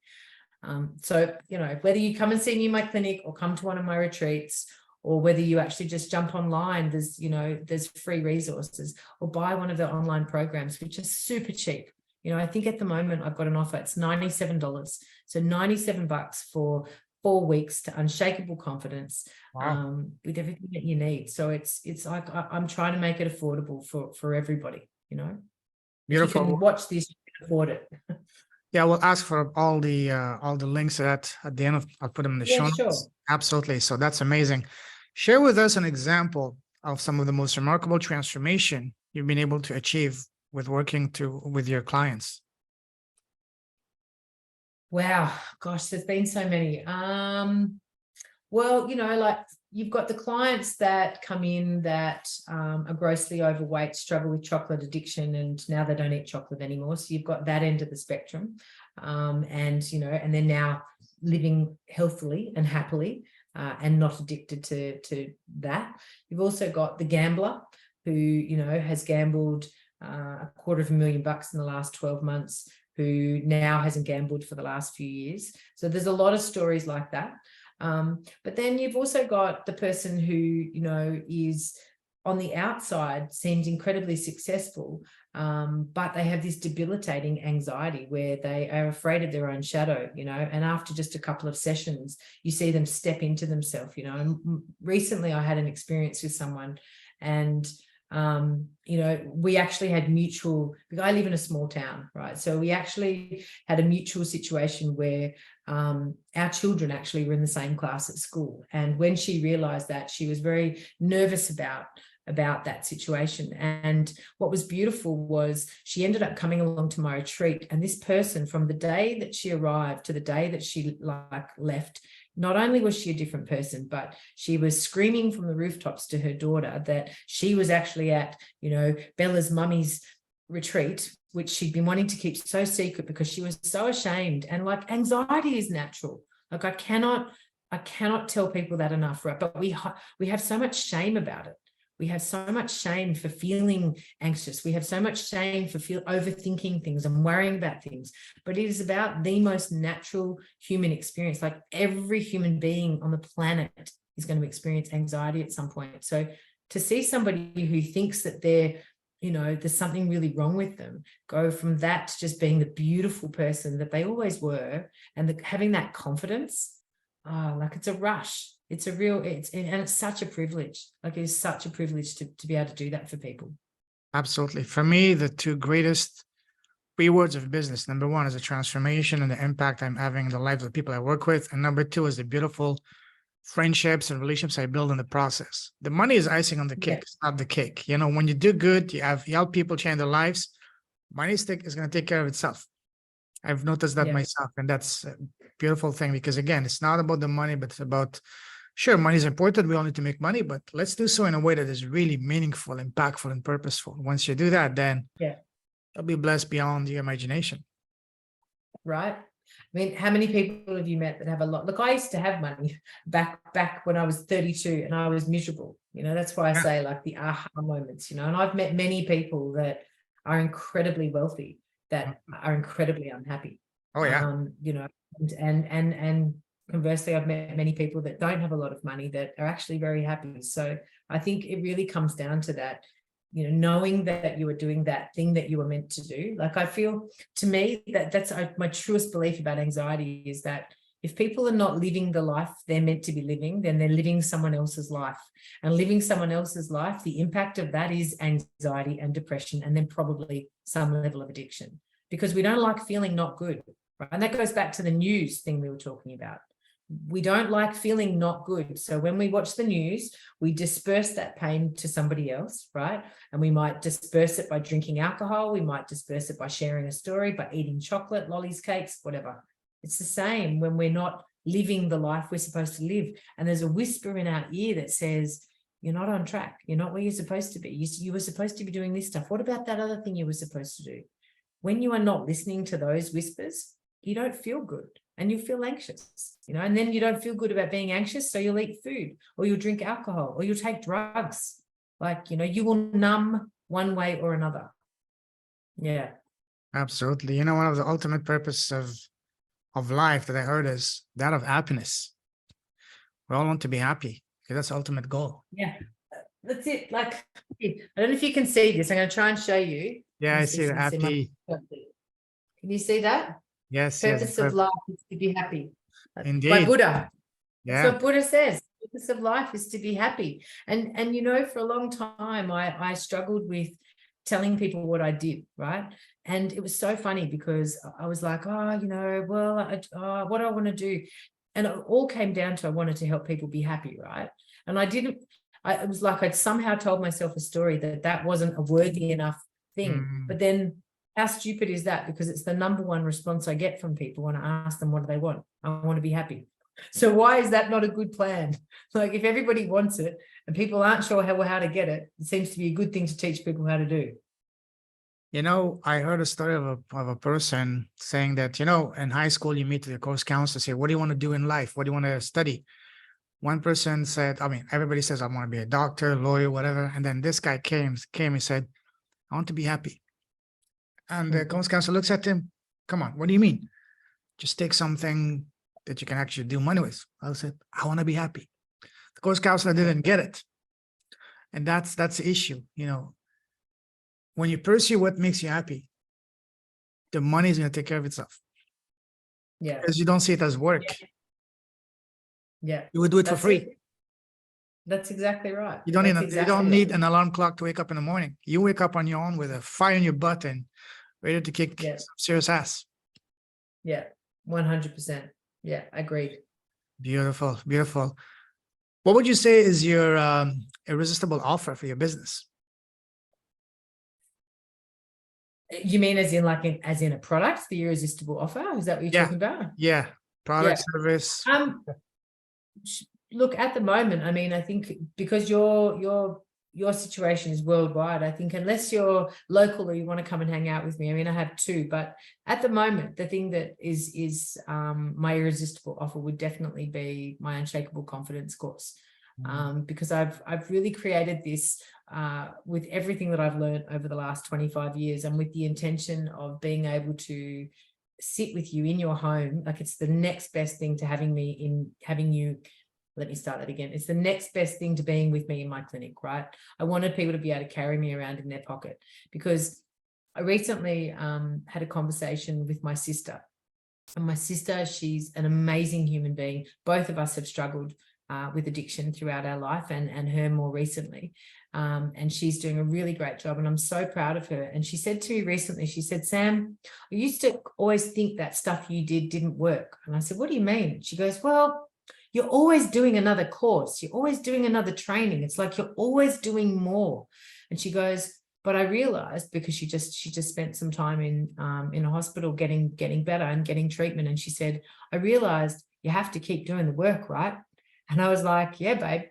So, you know, whether you come and see me in my clinic or come to one of my retreats, or whether you actually just jump online, there's free resources, or buy one of the online programs, which are super cheap. You know, I think at the moment I've got an offer. It's $97. So $97 for 4 weeks to unshakable confidence. Wow. With everything that you need. So it's like I'm trying to make it affordable for everybody, you know. Beautiful. You can watch this, you can afford it. Yeah, we'll ask for all the links to that at the end of. I'll put them in the show Yeah, notes. sure. Absolutely. So that's amazing. Share with us an example of some of the most remarkable transformation you've been able to achieve with working with your clients. Wow, gosh, there's been so many. Well, you know, like you've got the clients that come in that are grossly overweight, struggle with chocolate addiction, and now they don't eat chocolate anymore. So you've got that end of the spectrum. And, you know, and they're now living healthily and happily and not addicted to that. You've also got the gambler who, you know, has gambled $250,000 in the last 12 months, who now hasn't gambled for the last few years. So there's a lot of stories like that. But then you've also got the person who, you know, is on the outside, seems incredibly successful, but they have this debilitating anxiety where they are afraid of their own shadow, you know, and after just a couple of sessions, you see them step into themselves, you know. And recently I had an experience with someone, and you know, we actually had mutual, because I live in a small town, right? So we actually had a mutual situation where our children actually were in the same class at school. And when she realized that, she was very nervous about that situation. And what was beautiful was she ended up coming along to my retreat. And this person, from the day that she arrived to the day that she left, not only was she a different person, but she was screaming from the rooftops to her daughter that she was actually at, you know, Bella's mummy's retreat, which she'd been wanting to keep so secret because she was so ashamed. And like, anxiety is natural. Like I cannot tell people that enough, right? But we have so much shame about it. We have so much shame for feeling anxious. We have so much shame for overthinking things and worrying about things. But it is about the most natural human experience. Like every human being on the planet is going to experience anxiety at some point. So to see somebody who thinks that they're, you know, there's something really wrong with them, go from that to just being the beautiful person that they always were, and having that confidence, like it's a rush. It's it's such a privilege. Like it's such a privilege to be able to do that for people. Absolutely. For me, the two greatest rewards of business, number one is the transformation and the impact I'm having in the lives of the people I work with. And number two is the beautiful friendships and relationships I build in the process. The money is icing on the cake. Yeah. It's not the cake. You know, when you do good, you help people change their lives, money is going to take care of itself. I've noticed that myself. And that's a beautiful thing, because again, it's not about the money, but it's about, sure, money is important. We all need to make money, but let's do so in a way that is really meaningful, impactful, and purposeful. Once you do that, then you'll be blessed beyond your imagination. Right. I mean, how many people have you met that have a lot? Look, I used to have money back when I was 32 and I was miserable. That's why I Yeah. say like the aha moments, and I've met many people that are incredibly wealthy that are incredibly unhappy. Oh yeah. And conversely, I've met many people that don't have a lot of money that are actually very happy. So I think it really comes down to that, knowing that you are doing that thing that you were meant to do. Like, I feel, to me, that's my truest belief about anxiety is that if people are not living the life they're meant to be living, then they're living someone else's life. And living someone else's life, the impact of that is anxiety and depression, and then probably some level of addiction, because we don't like feeling not good. Right? And that goes back to the news thing we were talking about. We don't like feeling not good. So when we watch the news, we disperse that pain to somebody else, right? And we might disperse it by drinking alcohol. We might disperse it by sharing a story, by eating chocolate, lollies, cakes, whatever. It's the same when we're not living the life we're supposed to live. And there's a whisper in our ear that says, you're not on track. You're not where you're supposed to be. You were supposed to be doing this stuff. What about that other thing you were supposed to do? When you are not listening to those whispers, you don't feel good and you feel anxious, and then you don't feel good about being anxious. So you'll eat food, or you'll drink alcohol, or you'll take drugs. Like, you will numb one way or another. Yeah. Absolutely. One of the ultimate purpose of life that I heard is that of happiness. We all want to be happy. Okay, that's the ultimate goal. Yeah. That's it. Like, I don't know if you can see this. I'm going to try and show you. Yeah, I see the happy. Can you see that? Yes, Purpose of life is to be happy. Indeed. By Buddha. Yeah. That's what Buddha says. The purpose of life is to be happy. And for a long time, I struggled with telling people what I did, right? And it was so funny because I was like, what do I want to do? And it all came down to I wanted to help people be happy, right? And it was like I'd somehow told myself a story that wasn't a worthy enough thing. But then how stupid is that? Because it's the number one response I get from people when I ask them, what do they want? I want to be happy. So why is that not a good plan? Like, if everybody wants it and people aren't sure how to get it, it seems to be a good thing to teach people how to do. I heard a story of a person saying that, in high school, you meet the course counselor, say, what do you want to do in life? What do you want to study? One person said, everybody says, I want to be a doctor, lawyer, whatever. And then this guy came and said, I want to be happy. And the course counselor looks at him, come on, what do you mean? Just take something that you can actually do money with. I said, I want to be happy. The course counselor didn't get it. And that's the issue, When you pursue what makes you happy, the money is going to take care of itself. Yeah. Because you don't see it as work. Yeah. You would do it for free. That's exactly right. You don't need an alarm clock to wake up in the morning. You wake up on your own with a fire in your butt and ready to kick some serious ass. Yeah, 100%. Yeah, agreed. Beautiful, beautiful. What would you say is your irresistible offer for your business? You mean as in a product, the irresistible offer? Is that what you're talking about? Yeah, product, service. Look, at the moment, I think because your situation is worldwide, I think unless you're local or you want to come and hang out with me, I have two, but at the moment, the thing that is my irresistible offer would definitely be my Unshakable Confidence course. Because I've really created this with everything that I've learned over the last 25 years, and with the intention of being able to sit with you in your home. Like, it's the next best thing to having you. Let me start that again. It's the next best thing to being with me in my clinic, right? I wanted people to be able to carry me around in their pocket, because I recently had a conversation with my sister. And my sister, she's an amazing human being. Both of us have struggled with addiction throughout our life, and her more recently. And she's doing a really great job, and I'm so proud of her. And she said to me recently, she said, Sam, I used to always think that stuff you didn't work. And I said, what do you mean? She goes, well, you're always doing another course. You're always doing another training. It's like you're always doing more. And she goes, but I realized, because she just spent some time in a hospital getting better and getting treatment. And she said, I realized you have to keep doing the work, right? And I was like, yeah, babe.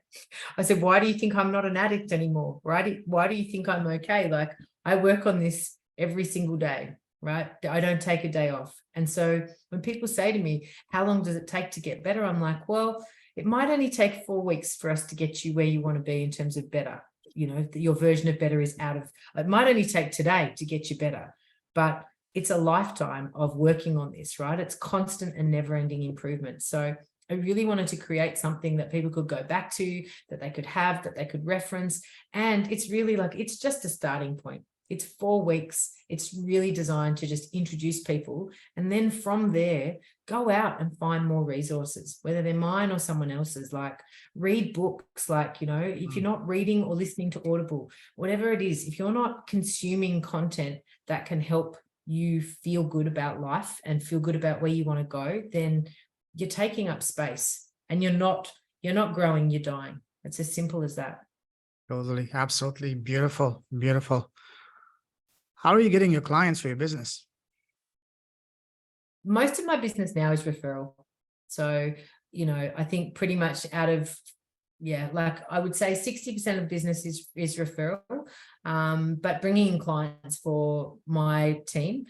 I said, why do you think I'm not an addict anymore? Right? Why do you think I'm okay? Like, I work on this every single day, right? I don't take a day off. And so when people say to me, how long does it take to get better? I'm like, well, it might only take 4 weeks for us to get you where you want to be in terms of better. You know, your version of better is it might only take today to get you better, but it's a lifetime of working on this, right? It's constant and never-ending improvement. So I really wanted to create something that people could go back to, that they could have, that they could reference. And it's really like, it's just a starting point. It's 4 weeks. It's really designed to just introduce people. And then from there, go out and find more resources, whether they're mine or someone else's. Like, read books, like, you know, if you're not reading or listening to Audible, whatever it is, if you're not consuming content that can help you feel good about life and feel good about where you want to go, then you're taking up space, and you're not growing, you're dying. It's as simple as that. Totally. Absolutely. Beautiful. Beautiful. How are you getting your clients for your business? Most of my business now is referral. So, you know, I think pretty much out of, like I would say 60% of business is referral. But bringing in clients for my team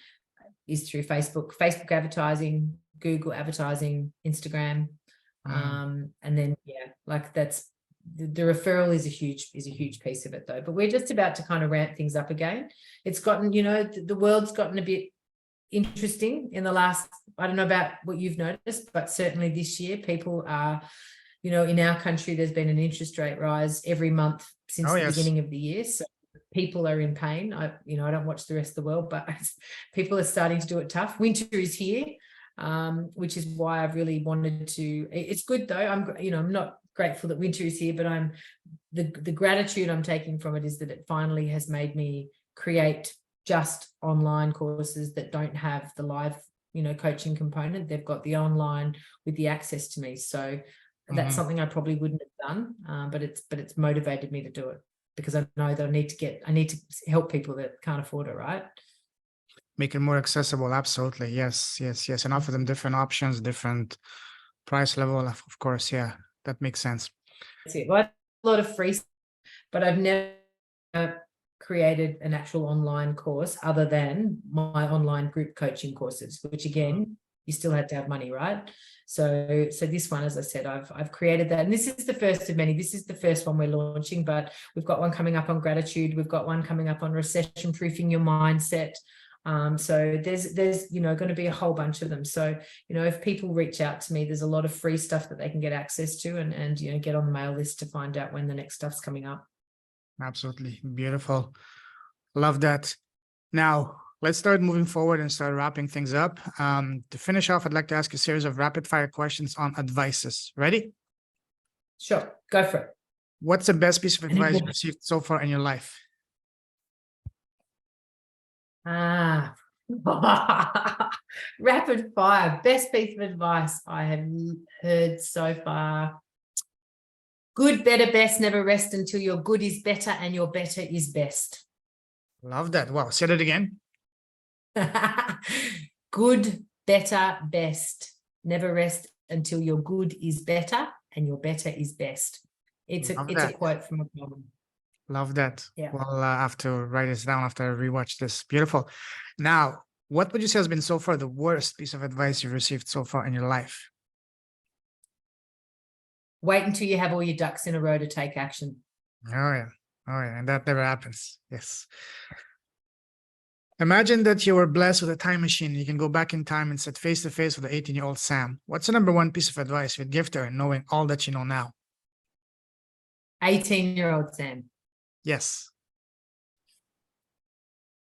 is through Facebook advertising, Google advertising, Instagram. And then, like that's the referral is a huge piece of it though. But we're just about to kind of ramp things up again. It's gotten, you know, the world's gotten a bit interesting in the last, I don't know about what you've noticed, but certainly this year people are, you know, in our country, there's been an interest rate rise every month since the beginning of the year. So people are in pain. I don't watch the rest of the world, but people are starting to do it tough. Winter is here, which is why I've really wanted to. It's good though. I'm not grateful that winter is here, but the gratitude I'm taking from it is that it finally has made me create just online courses that don't have the live, you know, coaching component. They've got the online with the access to me. So that's something I probably wouldn't have done, but it's motivated me to do it, because I know that I need to help people that can't afford it, right? Make it more accessible. Absolutely. Yes. And offer them different options, different price level. Of course. Yeah, that makes sense. That's it. Well, I have a lot of free, but I've never created an actual online course other than my online group coaching courses, which again, you still had to have money, right? So this one, as I said, I've created that, and this is the first of many. This is the first one we're launching, but we've got one coming up on gratitude. We've got one coming up on recession proofing your mindset. So there's you know, going to be a whole bunch of them. So, you know, if people reach out to me, there's a lot of free stuff that they can get access to, and you know, get on the mail list to find out when the next stuff's coming up. Absolutely. Beautiful. Love that. Now, let's start moving forward and start wrapping things up. To finish off, I'd like to ask a series of rapid fire questions on advices. Ready? Sure. Go for it. What's the best piece of advice you've received so far in your life? Rapid fire. Best piece of advice I have heard so far. Good, better, best. Never rest until your good is better and your better is best. Love that. Wow. Say that again. Good, better, best. Never rest until your good is better and your better is best. It's a quote from a poem. Love that. Yeah. Well, I have to write this down after I rewatch this. Beautiful. Now, what would you say has been so far the worst piece of advice you've received so far in your life? Wait until you have all your ducks in a row to take action. Oh yeah. And that never happens. Yes. Imagine that you were blessed with a time machine. You can go back in time and sit face to face with the 18-year-old Sam. What's the number one piece of advice you'd give to her, knowing all that you know now? 18-year-old Sam. Yes.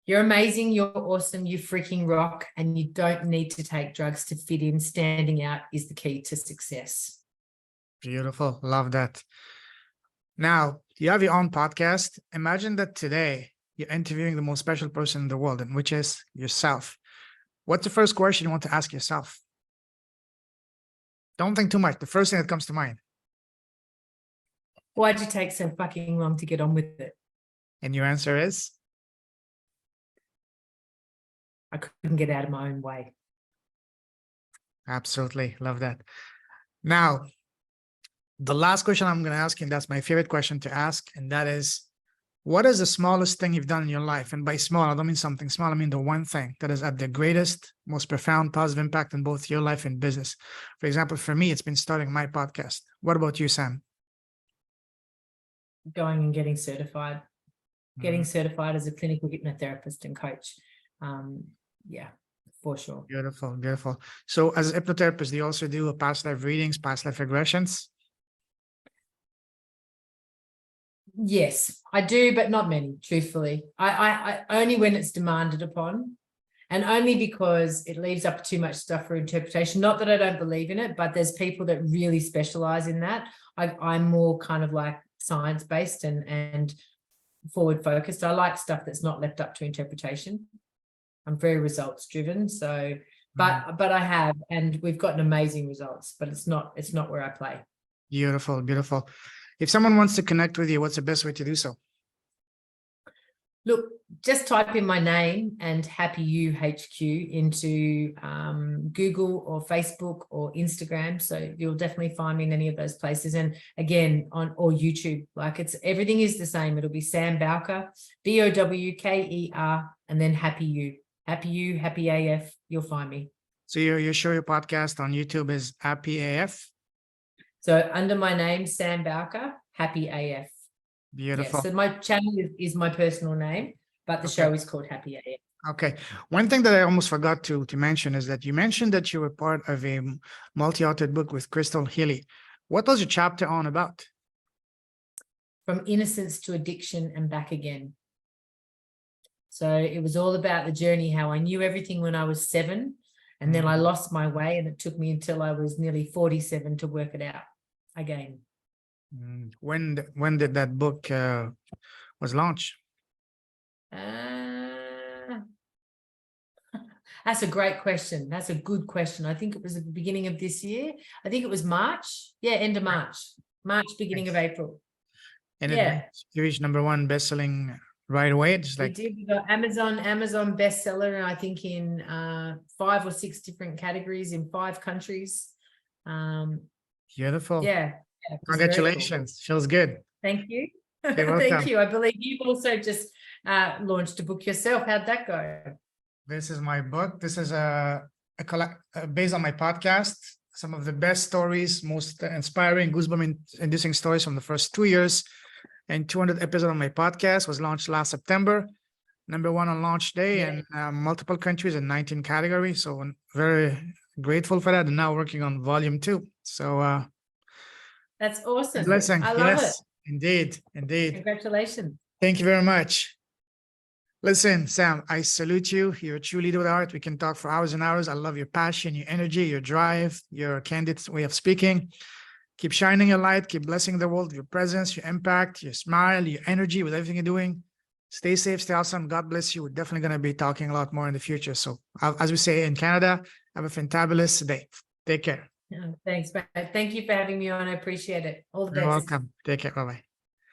You're amazing. You're awesome. You freaking rock. And you don't need to take drugs to fit in. Standing out is the key to success. Beautiful. Love that. Now, you have your own podcast. Imagine that today you're interviewing the most special person in the world, and which is yourself. What's the first question you want to ask yourself? Don't think too much. The first thing that comes to mind. Why'd you take so fucking long to get on with it? And your answer is? I couldn't get out of my own way. Absolutely. Love that. Now, the last question I'm going to ask you, and that's my favorite question to ask, and that is, What is the smallest thing you've done in your life? And by small, I don't mean something small. I mean the one thing that has had the greatest, most profound positive impact in both your life and business. For example, for me, it's been starting my podcast. What about you, Sam? Going and getting certified. Getting Mhm. certified as a clinical hypnotherapist and coach. Yeah, for sure. Beautiful, beautiful. So as a hypnotherapist, do you also do past life readings, past life regressions? Yes, I do, but not many, truthfully. I only when it's demanded upon, and only because it leaves up too much stuff for interpretation. Not that I don't believe in it, but there's people that really specialize in that. I'm more kind of like science-based and forward focused. I like stuff that's not left up to interpretation. I'm very results driven. So, but I have, and we've gotten amazing results, but it's not where I play. Beautiful, beautiful. If someone wants to connect with you, what's the best way to do so? Look, just type in my name and Happy You HQ into Google or Facebook or Instagram. So you'll definitely find me in any of those places. And again, or YouTube, like everything is the same. It'll be Sam Bowker, BOWKER, and then Happy You, Happy AF. You'll find me. So your show, your podcast on YouTube is Happy AF? So under my name, Sam Bowker, Happy AF. Beautiful. Yes, so my channel is my personal name, but the show is called Happy AF. Okay. One thing that I almost forgot to mention is that you mentioned that you were part of a multi-authored book with Krystal Hillie. What was your chapter on about? From innocence to addiction and back again. So it was all about the journey, how I knew everything when I was 7, and then I lost my way, and it took me until I was nearly 47 to work it out again. When did that book was launched? That's a great question. That's a good question. I think it was at the beginning of this year. I think it was March. Yeah, end of March. Beginning of April. And yeah, it reached #1 bestselling right away. Just like we did. We got Amazon bestseller, and I think in 5 or 6 different categories in 5 countries. Beautiful. Yeah. Congratulations. Cool. Feels good. Thank you. You're Thank you. I believe you've also just launched a book yourself. How'd that go? This is my book. This is based on my podcast. Some of the best stories, most inspiring, goosebump-inducing stories from the first 2 years. And 200 episodes on my podcast was launched last September. #1 on launch day, and multiple countries in 19 categories. So I'm very grateful for that. And now working on volume 2. So that's awesome. Blessing. I love it. Indeed. Congratulations. Thank you very much. Listen, Sam, I salute you. You're a true leader with heart. We can talk for hours and hours. I love your passion, your energy, your drive, your candid way of speaking. Keep shining your light. Keep blessing the world with your presence, your impact, your smile, your energy, with everything you're doing. Stay safe, stay awesome. God bless you. We're definitely going to be talking a lot more in the future. So as we say in Canada, have a fantabulous day. Take care. Thanks, Brad. Thank you for having me on. I appreciate it. All the best. You're welcome. Take care. Bye-bye.